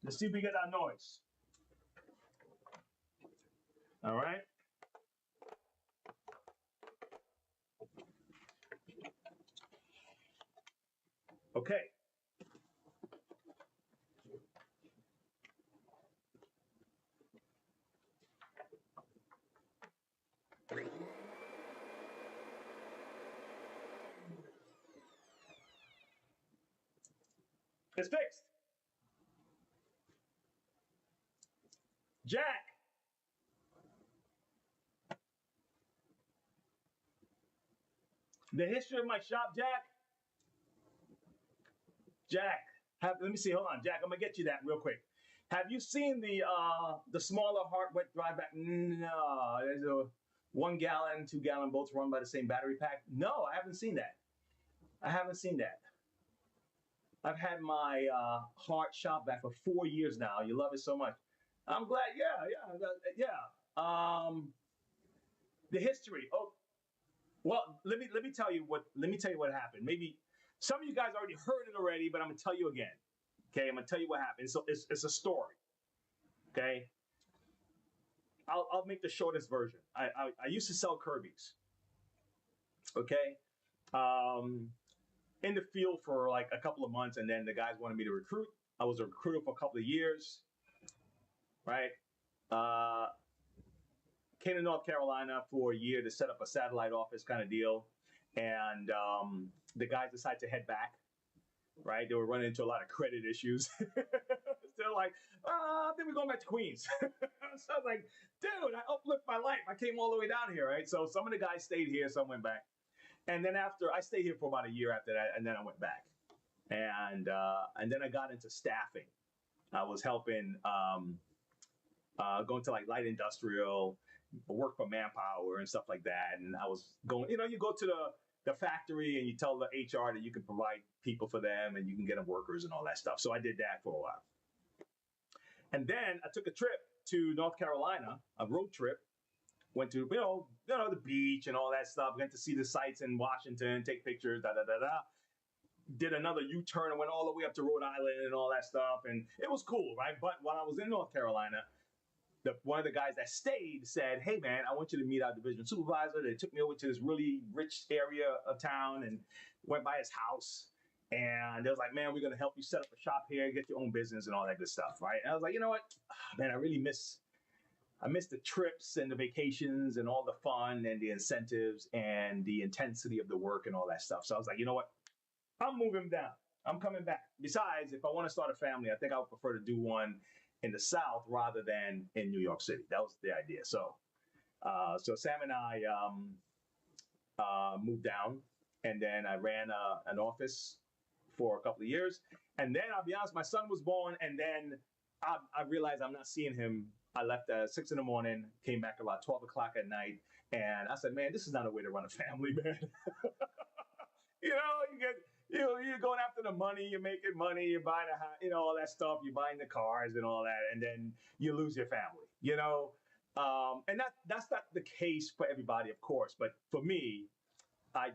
Let's see if we get our noise. All right. Okay. It's fixed. Jack. The history of my shop, Jack. Jack, let me see. Hold on, Jack. I'm gonna get you that real quick. Have you seen the smaller heart wet dry back? No, there's a 1 gallon, 2 gallon boats run by the same battery pack. No, I haven't seen that. I haven't seen that. I've had my heart shop back for 4 years now. You love it so much. I'm glad. Yeah. The history. Oh, well, let me tell you what happened. Maybe some of you guys already heard it already, but I'm gonna tell you again. Okay, I'm gonna tell you what happened. So it's a story. Okay, I'll make the shortest version. I used to sell Kirby's. Okay, in the field for like a couple of months, and then the guys wanted me to recruit. I was a recruiter for a couple of years. Right. Came to North Carolina for a year to set up a satellite office kind of deal, and the guys decided to head back. Right, they were running into a lot of credit issues. They're like, I think we're going back to Queens. So I was like, dude, I uplift my life. I came all the way down here, right? So some of the guys stayed here, some went back, and then after I stayed here for about a year after that, and then I went back, and then I got into staffing. I was helping going to like light industrial, work for Manpower and stuff like that, and I was going. You go to the factory and you tell the HR that you can provide people for them and you can get them workers and all that stuff. So I did that for a while. And then I took a trip to North Carolina, a road trip, went to, the beach and all that stuff, went to see the sights in Washington, take pictures, did another U-turn and went all the way up to Rhode Island and all that stuff. And it was cool, right? But while I was in North Carolina, one of the guys that stayed said, "Hey man, I want you to meet our division supervisor." They took me over to this really rich area of town and went by his house. And they was like, "Man, we're gonna help you set up a shop here, get your own business, and all that good stuff, right?" And I was like, "You know what, man, I miss the trips and the vacations and all the fun and the incentives and the intensity of the work and all that stuff." So I was like, "You know what, I'm moving down. I'm coming back." Besides, if I want to start a family, I think I would prefer to do one in the South rather than in New York City. That was the idea. So Sam and I moved down, and then I ran an office for a couple of years. And then I'll be honest, my son was born, and then I realized I'm not seeing him. I left at 6 in the morning, came back about 12 o'clock at night, and I said, "Man, this is not a way to run a family, man." You're going after the money, you're making money, you're buying a house, all that stuff, you're buying the cars and all that, and then you lose your family. And that's not the case for everybody, of course, but for me, I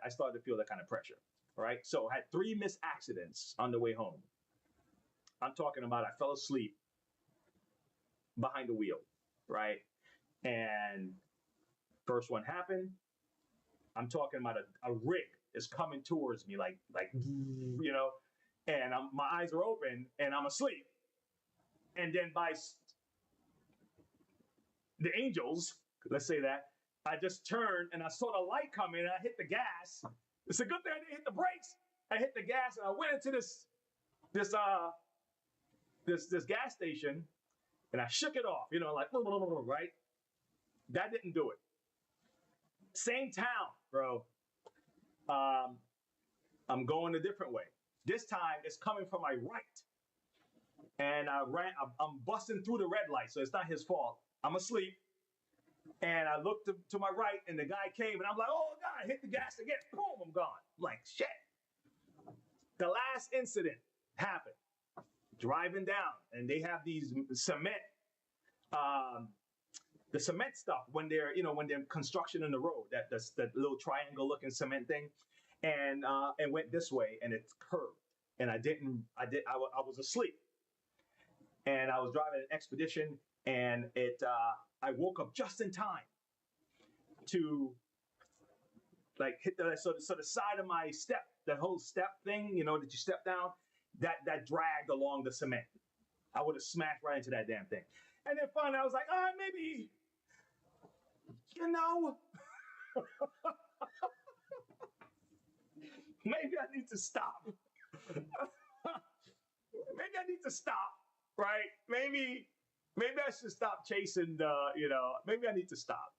started to feel that kind of pressure, right? So I had 3 missed accidents on the way home. I'm talking about I fell asleep behind the wheel, right? And first one happened. I'm talking about a rig is coming towards me, like and my eyes are open and I'm asleep. And then by the angels, let's say that, I just turned and I saw the light coming and I hit the gas. It's a good thing I didn't hit the brakes. I hit the gas and I went into this gas station and I shook it off, like right. That didn't do it. Same town, bro. I'm going a different way. This time it's coming from my right. And I'm busting through the red light, so it's not his fault. I'm asleep. And I looked to my right, and the guy came, and I'm like, "Oh, God," I hit the gas again. Boom, I'm gone. I'm like, shit. The last incident happened. Driving down, and they have these cement, the cement stuff when they're construction in the road, that little triangle looking cement thing, and it went this way, and it's curved. And I was asleep, and I was driving an Expedition, and I woke up just in time to like hit the side of my step, that whole step thing, that you step down, that dragged along the cement. I would have smashed right into that damn thing. And then finally I was like, maybe, maybe I need to stop. Maybe I need to stop, right? Maybe I should stop chasing maybe I need to stop.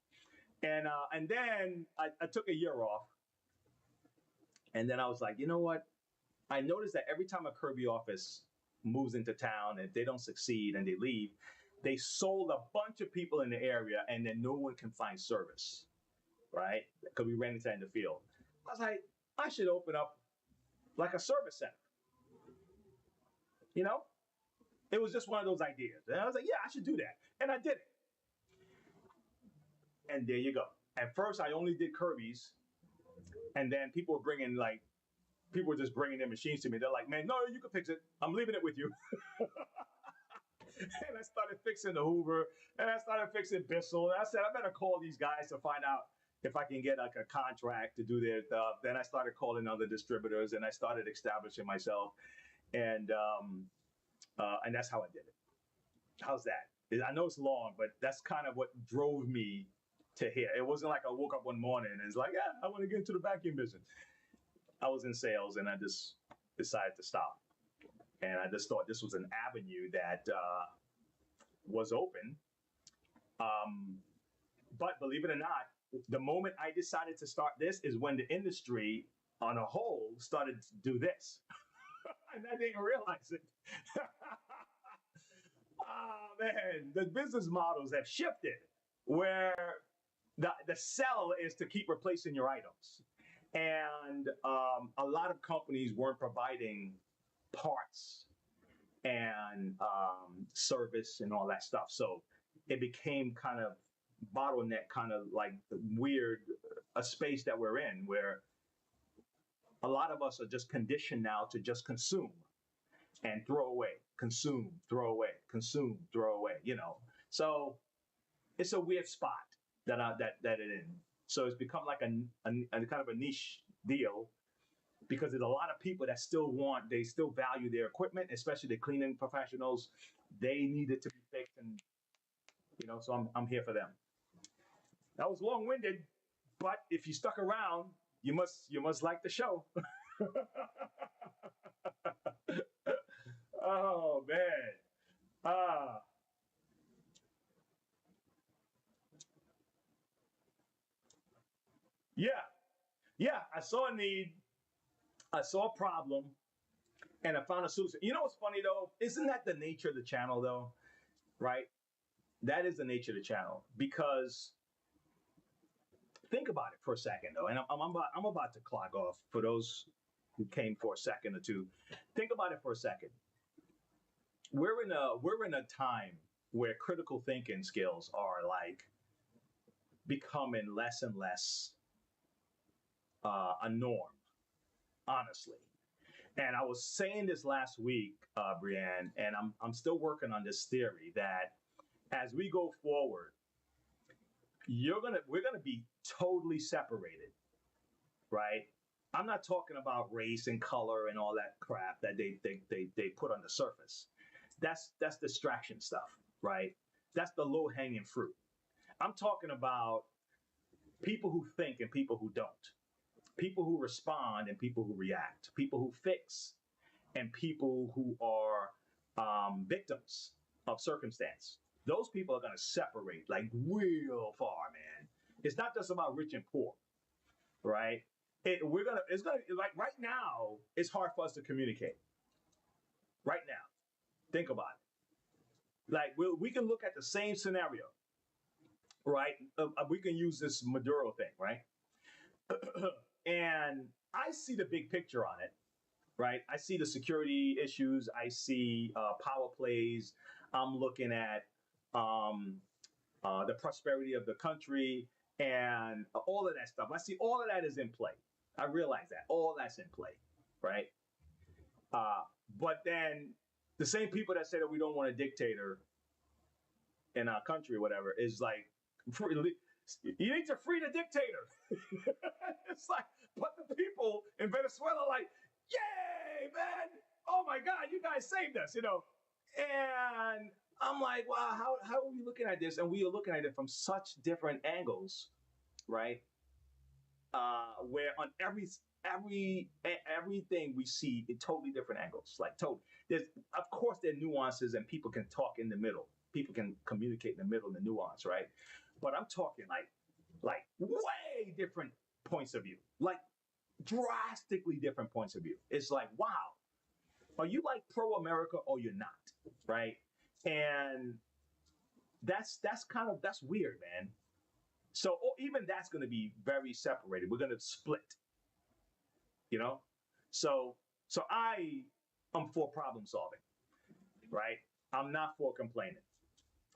And then I took a year off. And then I was like, you know what? I noticed that every time a Kirby office moves into town, and if they don't succeed and they leave, they sold a bunch of people in the area, and then no one can find service, right? Because we ran into that in the field. I was like, I should open up like a service center. It was just one of those ideas. And I was like, yeah, I should do that. And I did it. And there you go. At first, I only did Kirby's. And then people were just bringing their machines to me. They're like, "Man, no, you can fix it. I'm leaving it with you." And I started fixing the Hoover, and I started fixing Bissell. And I said, I better call these guys to find out if I can get like a contract to do their stuff. Then I started calling other distributors, and I started establishing myself. And that's how I did it. How's that? I know it's long, but that's kind of what drove me to here. It wasn't like I woke up one morning and it's like, yeah, I want to get into the vacuum business. I was in sales, and I just decided to stop. And I just thought this was an avenue that was open. But believe it or not, the moment I decided to start this is when the industry on a whole started to do this. And I didn't realize it. Man, the business models have shifted where the sell is to keep replacing your items. And a lot of companies weren't providing parts and service and all that stuff. So it became kind of bottleneck, kind of like weird, a space that we're in where a lot of us are just conditioned now to just consume and throw away, consume, throw away, consume, throw away, So it's a weird spot that it in. So it's become like a kind of a niche deal because there's a lot of people that they still value their equipment, especially the cleaning professionals. They need it to be fixed, and so I'm here for them. That was long winded, but if you stuck around, you must like the show. Oh man. Ah, yeah, yeah. I saw a need, I saw a problem, and I found a solution. You know what's funny though? Isn't that the nature of the channel though? Right? That is the nature of the channel because think about it for a second though, and I'm about to clock off for those who came for a second or two. Think about it for a second. We're in a time where critical thinking skills are like becoming less and less a norm, honestly. And I was saying this last week, Brienne, and I'm still working on this theory that as we go forward, we're gonna be totally separated, right? I'm not talking about race and color and all that crap that they put on the surface. That's distraction stuff, right? That's the low hanging fruit. I'm talking about people who think and people who don't, people who respond and people who react, people who fix and people who are victims of circumstance. Those people are going to separate like real far, man. It's not just about rich and poor, right? It's gonna like right now. It's hard for us to communicate right now. Think about it. Like we can look at the same scenario, right? We can use this Maduro thing, right? And I see the big picture on it, right? I see the security issues. I see power plays. I'm looking at um, the prosperity of the country and all of that stuff. I see all of that is in play. I realize that all that's in play, right? Uh, but then the same people that say that we don't want a dictator in our country or whatever is like, you need to free the dictator. It's like, but the people in Venezuela are like, yay, man! Oh my God, you guys saved us. And I'm like, wow, how are we looking at this? And we are looking at it from such different angles, right? Where on everything we see in totally different angles, like totally. There's of course there are nuances, and people can talk in the middle. People can communicate in the middle, in the nuance, right? But I'm talking like way different points of view, like drastically different points of view. It's like, wow, are you like pro America or you're not, right? And that's weird, man. So even that's going to be very separated. We're going to split, you know. So I am for problem solving, right? I'm not for complaining.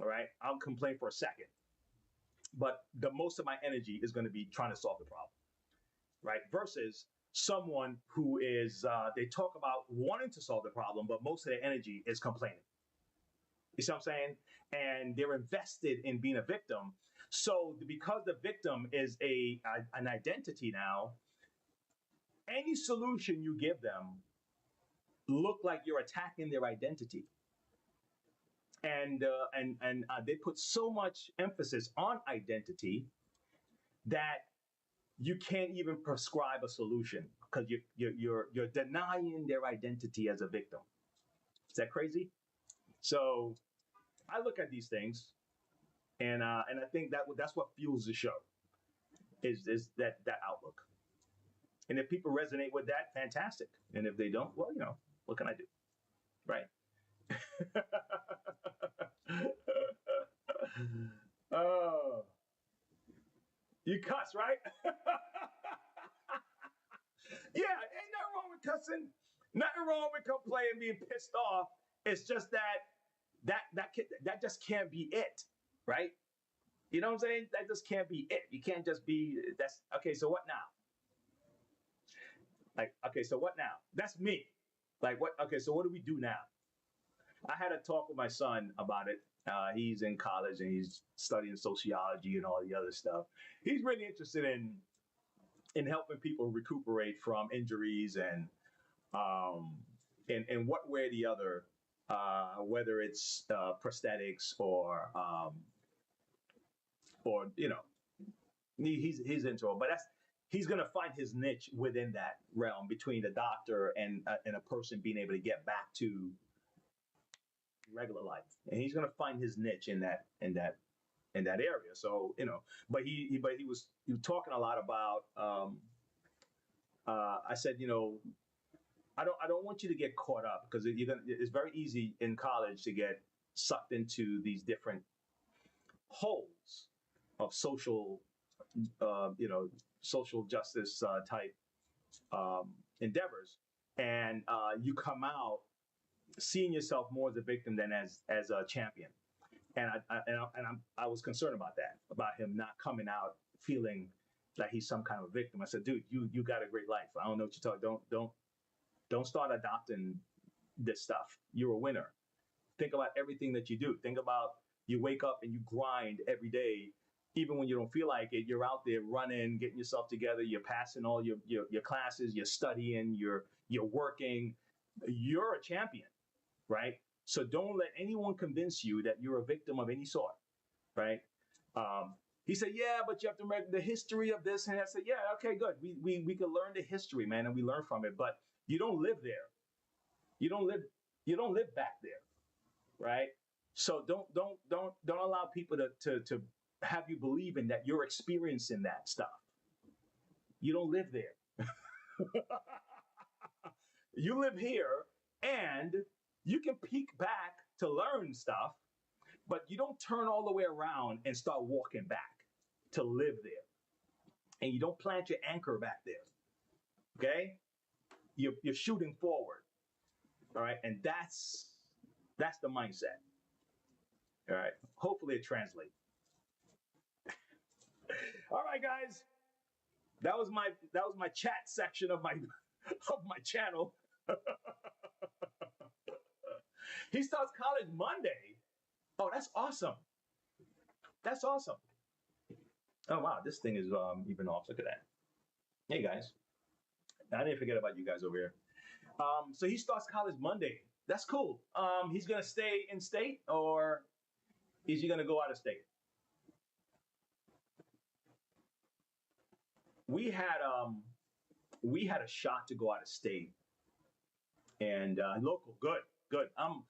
All right, I'll complain for a second, but the most of my energy is going to be trying to solve the problem, right? Versus someone who is they talk about wanting to solve the problem, but most of their energy is complaining. You see what I'm saying? And they're invested in being a victim. So because the victim is an identity now, any solution you give them look like you're attacking their identity. And they put so much emphasis on identity that you can't even prescribe a solution because you're denying their identity as a victim. Is that crazy? So I look at these things, and I think that's what fuels the show is that outlook. And if people resonate with that, fantastic. And if they don't, well, what can I do, right? Oh, you cuss, right? Yeah, ain't nothing wrong with cussing. Nothing wrong with complaining, being pissed off. It's just that just can't be it, right? You know what I'm saying? That just can't be it. You can't just be that's okay. So what now? Like, okay, so what now? That's me. Like, what? Okay, so what do we do now? I had a talk with my son about it He's in college and he's studying sociology and all the other stuff. He's really interested in helping people recuperate from injuries and um, in what way or the other, whether it's prosthetics or he's into it. But that's he's gonna find his niche within that realm between the doctor and a person being able to get back to regular life, and he's gonna find his niche in that area. So but he was talking a lot about. I said, I don't want you to get caught up because it's very easy in college to get sucked into these different holes of social justice type endeavors, and you come out seeing yourself more as a victim than as a champion. And I was concerned about that, about him not coming out feeling like he's some kind of victim. I said, dude, you got a great life. I don't know what you're talking. Don't start adopting this stuff. You're a winner. Think about everything that you do. Think about you wake up and you grind every day, even when you don't feel like it. You're out there running, getting yourself together. You're passing all your classes. You're studying. You're working. You're a champion, right? So don't let anyone convince you that you're a victim of any sort, right? He said, yeah, but you have to remember the history of this. And I said, yeah, okay, good. We can learn the history, man, and we learn from it. But you don't live there. You don't live back there, right? So don't allow people to have you believing that you're experiencing that stuff. You don't live there. You live here, and you can peek back to learn stuff, but you don't turn all the way around and start walking back to live there. And you don't plant your anchor back there. Okay? You're shooting forward. All right. And that's the mindset. All right. Hopefully it translates. All right, guys. That was my chat section of my of my channel. He starts college Monday. Oh, that's awesome. That's awesome. Oh wow, this thing is even off. Look at that. Hey guys. I didn't forget about you guys over here. So he starts college Monday. That's cool. He's gonna stay in state, or is he gonna go out of state? We had a shot to go out of state, and local, good, good. I'm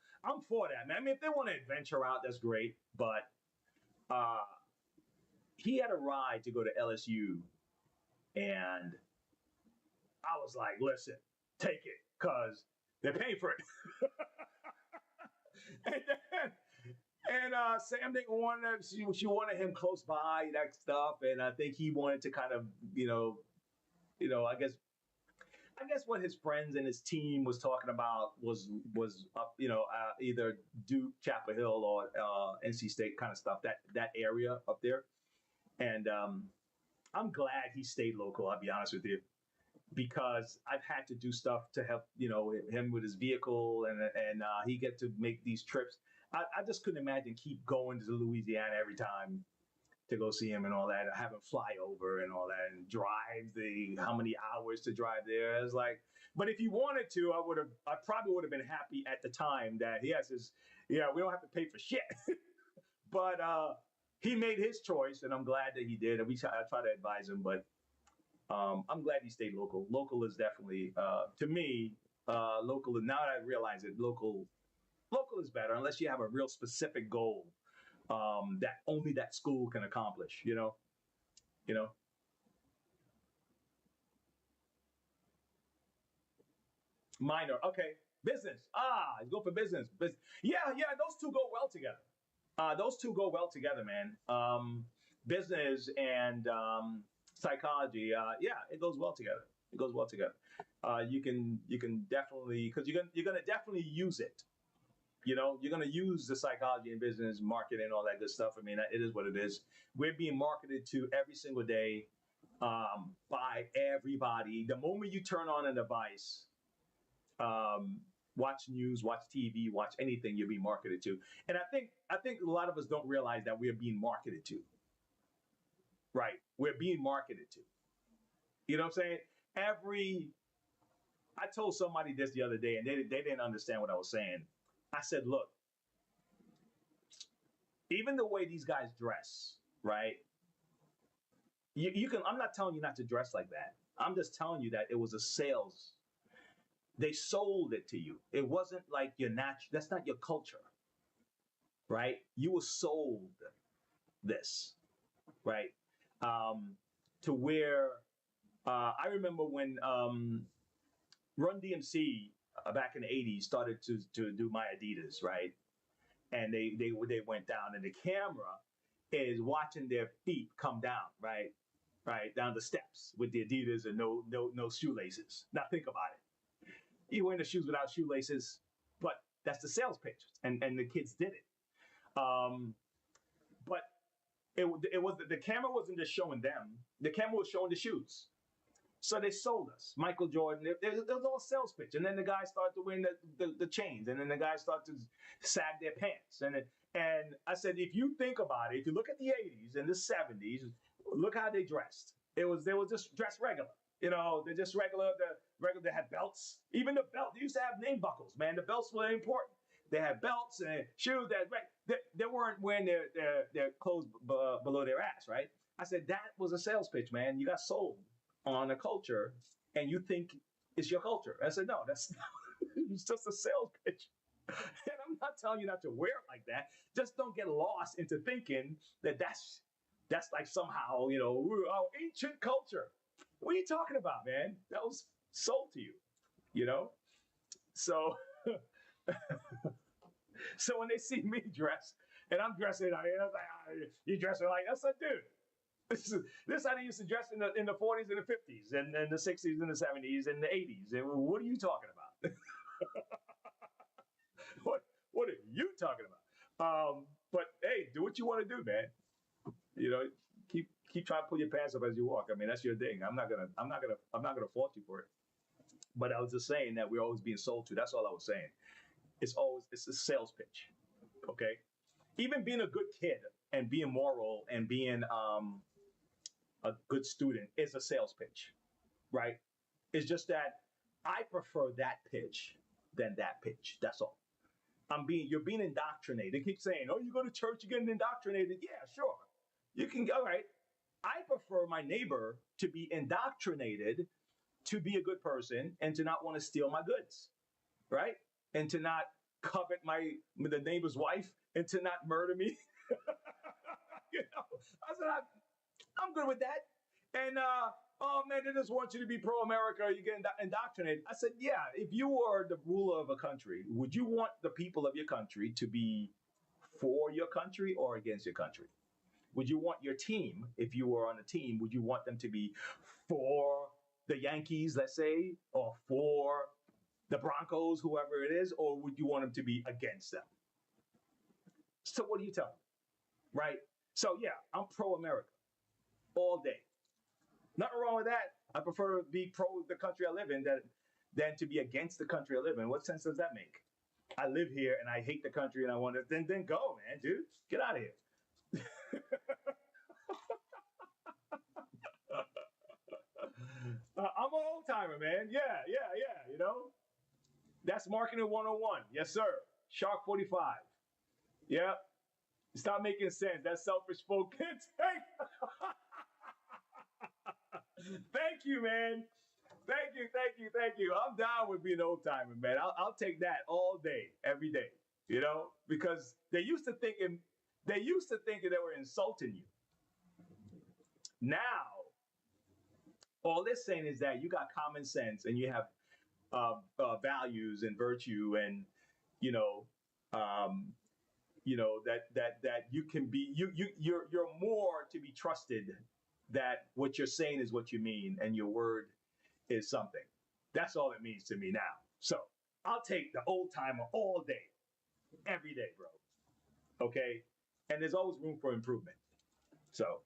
for that, man. I mean, if they want to adventure out, that's great. But uh, he had a ride to go to LSU, and I was like, listen, take it, cause they're paying for it. and then, and Sam didn't want to. She wanted him close by that stuff, and I think he wanted to kind of, I guess what his friends and his team was talking about was up, either Duke, Chapel Hill, or NC State kind of stuff. That area up there, and I'm glad he stayed local. I'll be honest with you, because I've had to do stuff to help, him with his vehicle, and he get to make these trips. I just couldn't imagine keep going to Louisiana every time to go see him and all that, have him fly over and all that, and drive how many hours to drive there. It's like, but if he wanted to, I probably would have been happy at the time that he has his, yeah, we don't have to pay for shit. But he made his choice, and I'm glad that he did. And I try to advise him, but I'm glad he stayed local. Local is definitely, to me, local. Now that I realize it, local is better unless you have a real specific goal that only that school can accomplish. You know. Minor, okay. Business. You go for business. Yeah, yeah. Those two go well together. Those two go well together, man. Business and psychology. Yeah, it goes well together. It goes well together. You can definitely, because you're gonna definitely use it. You're going to use the psychology in business, marketing, all that good stuff. I mean, it is what it is. We're being marketed to every single day by everybody. The moment you turn on a device, Watch news, watch TV, watch anything you're being marketed to. And I think a lot of us don't realize that we're being marketed to. Right? We're being marketed to. You know what I'm saying? I told somebody this the other day, and they didn't understand what I was saying. I said, look, even the way these guys dress, right? You can. I'm not telling you not to dress like that. I'm just telling you that it was a sales. They sold it to you. It wasn't like your natural. That's not your culture, right? You were sold this, right? Um, to where I remember when Run DMC back in the '80s started to do my Adidas, right? And they went down, and the camera is watching their feet come down, right? Right down the steps with the Adidas and no shoelaces. Now think about it. You wearing the shoes without shoelaces, but that's the sales pitch, and the kids did it. But it was the camera wasn't just showing them; the camera was showing the shoes. So they sold us Michael Jordan. It was all sales pitch, and then the guys started to wear the chains, and then the guys started to sag their pants. And I said, if you think about it, if you look at the '80s and the '70s, look how they dressed. They were just dressed regular. You know, they're just regular. They had belts. Even the belt, they used to have name buckles. Man, the belts were important. They had belts and shoes. They weren't wearing their clothes below their ass, right? I said that was a sales pitch, man. You got sold on a culture, and you think it's your culture. I said, no, that's it's just a sales pitch. And I'm not telling you not to wear it like that. Just don't get lost into thinking that that's like somehow, our ancient culture. What are you talking about, man? That was sold to you, you know? So so when they see me dressed and I'm dressing, I was like, you dressing like, I said, dude, this how they used to dress in the 40s and the 50s and the 60s and the 70s and the 80s. And what are you talking about? what are you talking about? But hey, do what you want to do, man. You know, keep trying to pull your pants up as you walk. I mean, that's your thing. I'm not gonna fault you for it. But I was just saying that we're always being sold to. That's all I was saying. It's a sales pitch. Okay. Even being a good kid and being moral and being a good student is a sales pitch, right? It's just that I prefer that pitch than that pitch. That's all. You're being indoctrinated. They keep saying, "Oh, you go to church, you're getting indoctrinated." Yeah, sure. You can go, all right. I prefer my neighbor to be indoctrinated to be a good person and to not want to steal my goods, right? And to not covet the neighbor's wife and to not murder me. I said, I'm good with that. And oh man, they just want you to be pro-America. You get indoctrinated. I said, yeah. If you were the ruler of a country, would you want the people of your country to be for your country or against your country? Would you want your team, if you were on a team, would you want them to be for the Yankees, let's say, or for the Broncos, whoever it is, or would you want them to be against them? So what do you tell them? Right? So yeah, I'm pro-America all day. Nothing wrong with that. I prefer to be pro the country I live in than to be against the country I live in. What sense does that make? I live here and I hate the country and I want to then go, man, dude. Get out of here. I'm an old timer, man. Yeah. That's marketing 101. Yes, sir. Shark 45. Yep. Stop making sense. That's selfish folk. Thank you, man. Thank you. I'm down with being an old timer, man. I'll take that all day, every day. Because they used to thinking they were insulting you. Now, all they're saying is that you got common sense and you have values and virtue, and you know, um, that you can be you're more to be trusted. That what you're saying is what you mean, and your word is something. That's all it means to me now. So I'll take the old timer all day, every day, bro. Okay, and there's always room for improvement. So,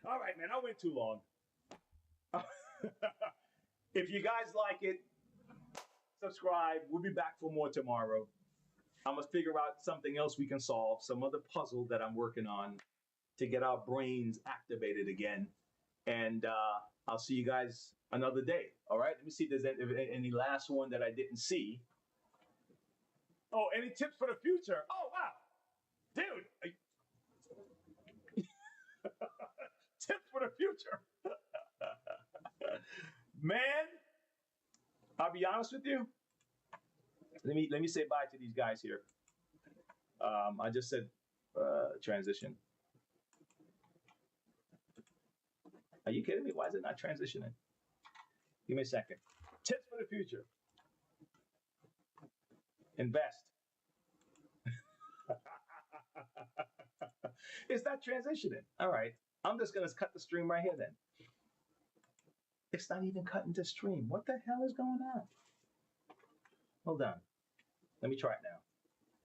all right, man, I went too long. If you guys like it, subscribe. We'll be back for more tomorrow. I'm gonna figure out something else we can solve, some other puzzle that I'm working on to get our brains activated again. And I'll see you guys another day. All right. Let me see if there's any last one that I didn't see. Oh, any tips for the future? Oh wow, dude. Tips for the future. Man, I'll be honest with you. Let me say bye to these guys here. I just said transition. Are you kidding me? Why is it not transitioning? Give me a second. Tips for the future. Invest. It's not transitioning. All right. I'm just going to cut the stream right here then. It's not even cutting to stream. What the hell is going on? Hold on. Let me try it now.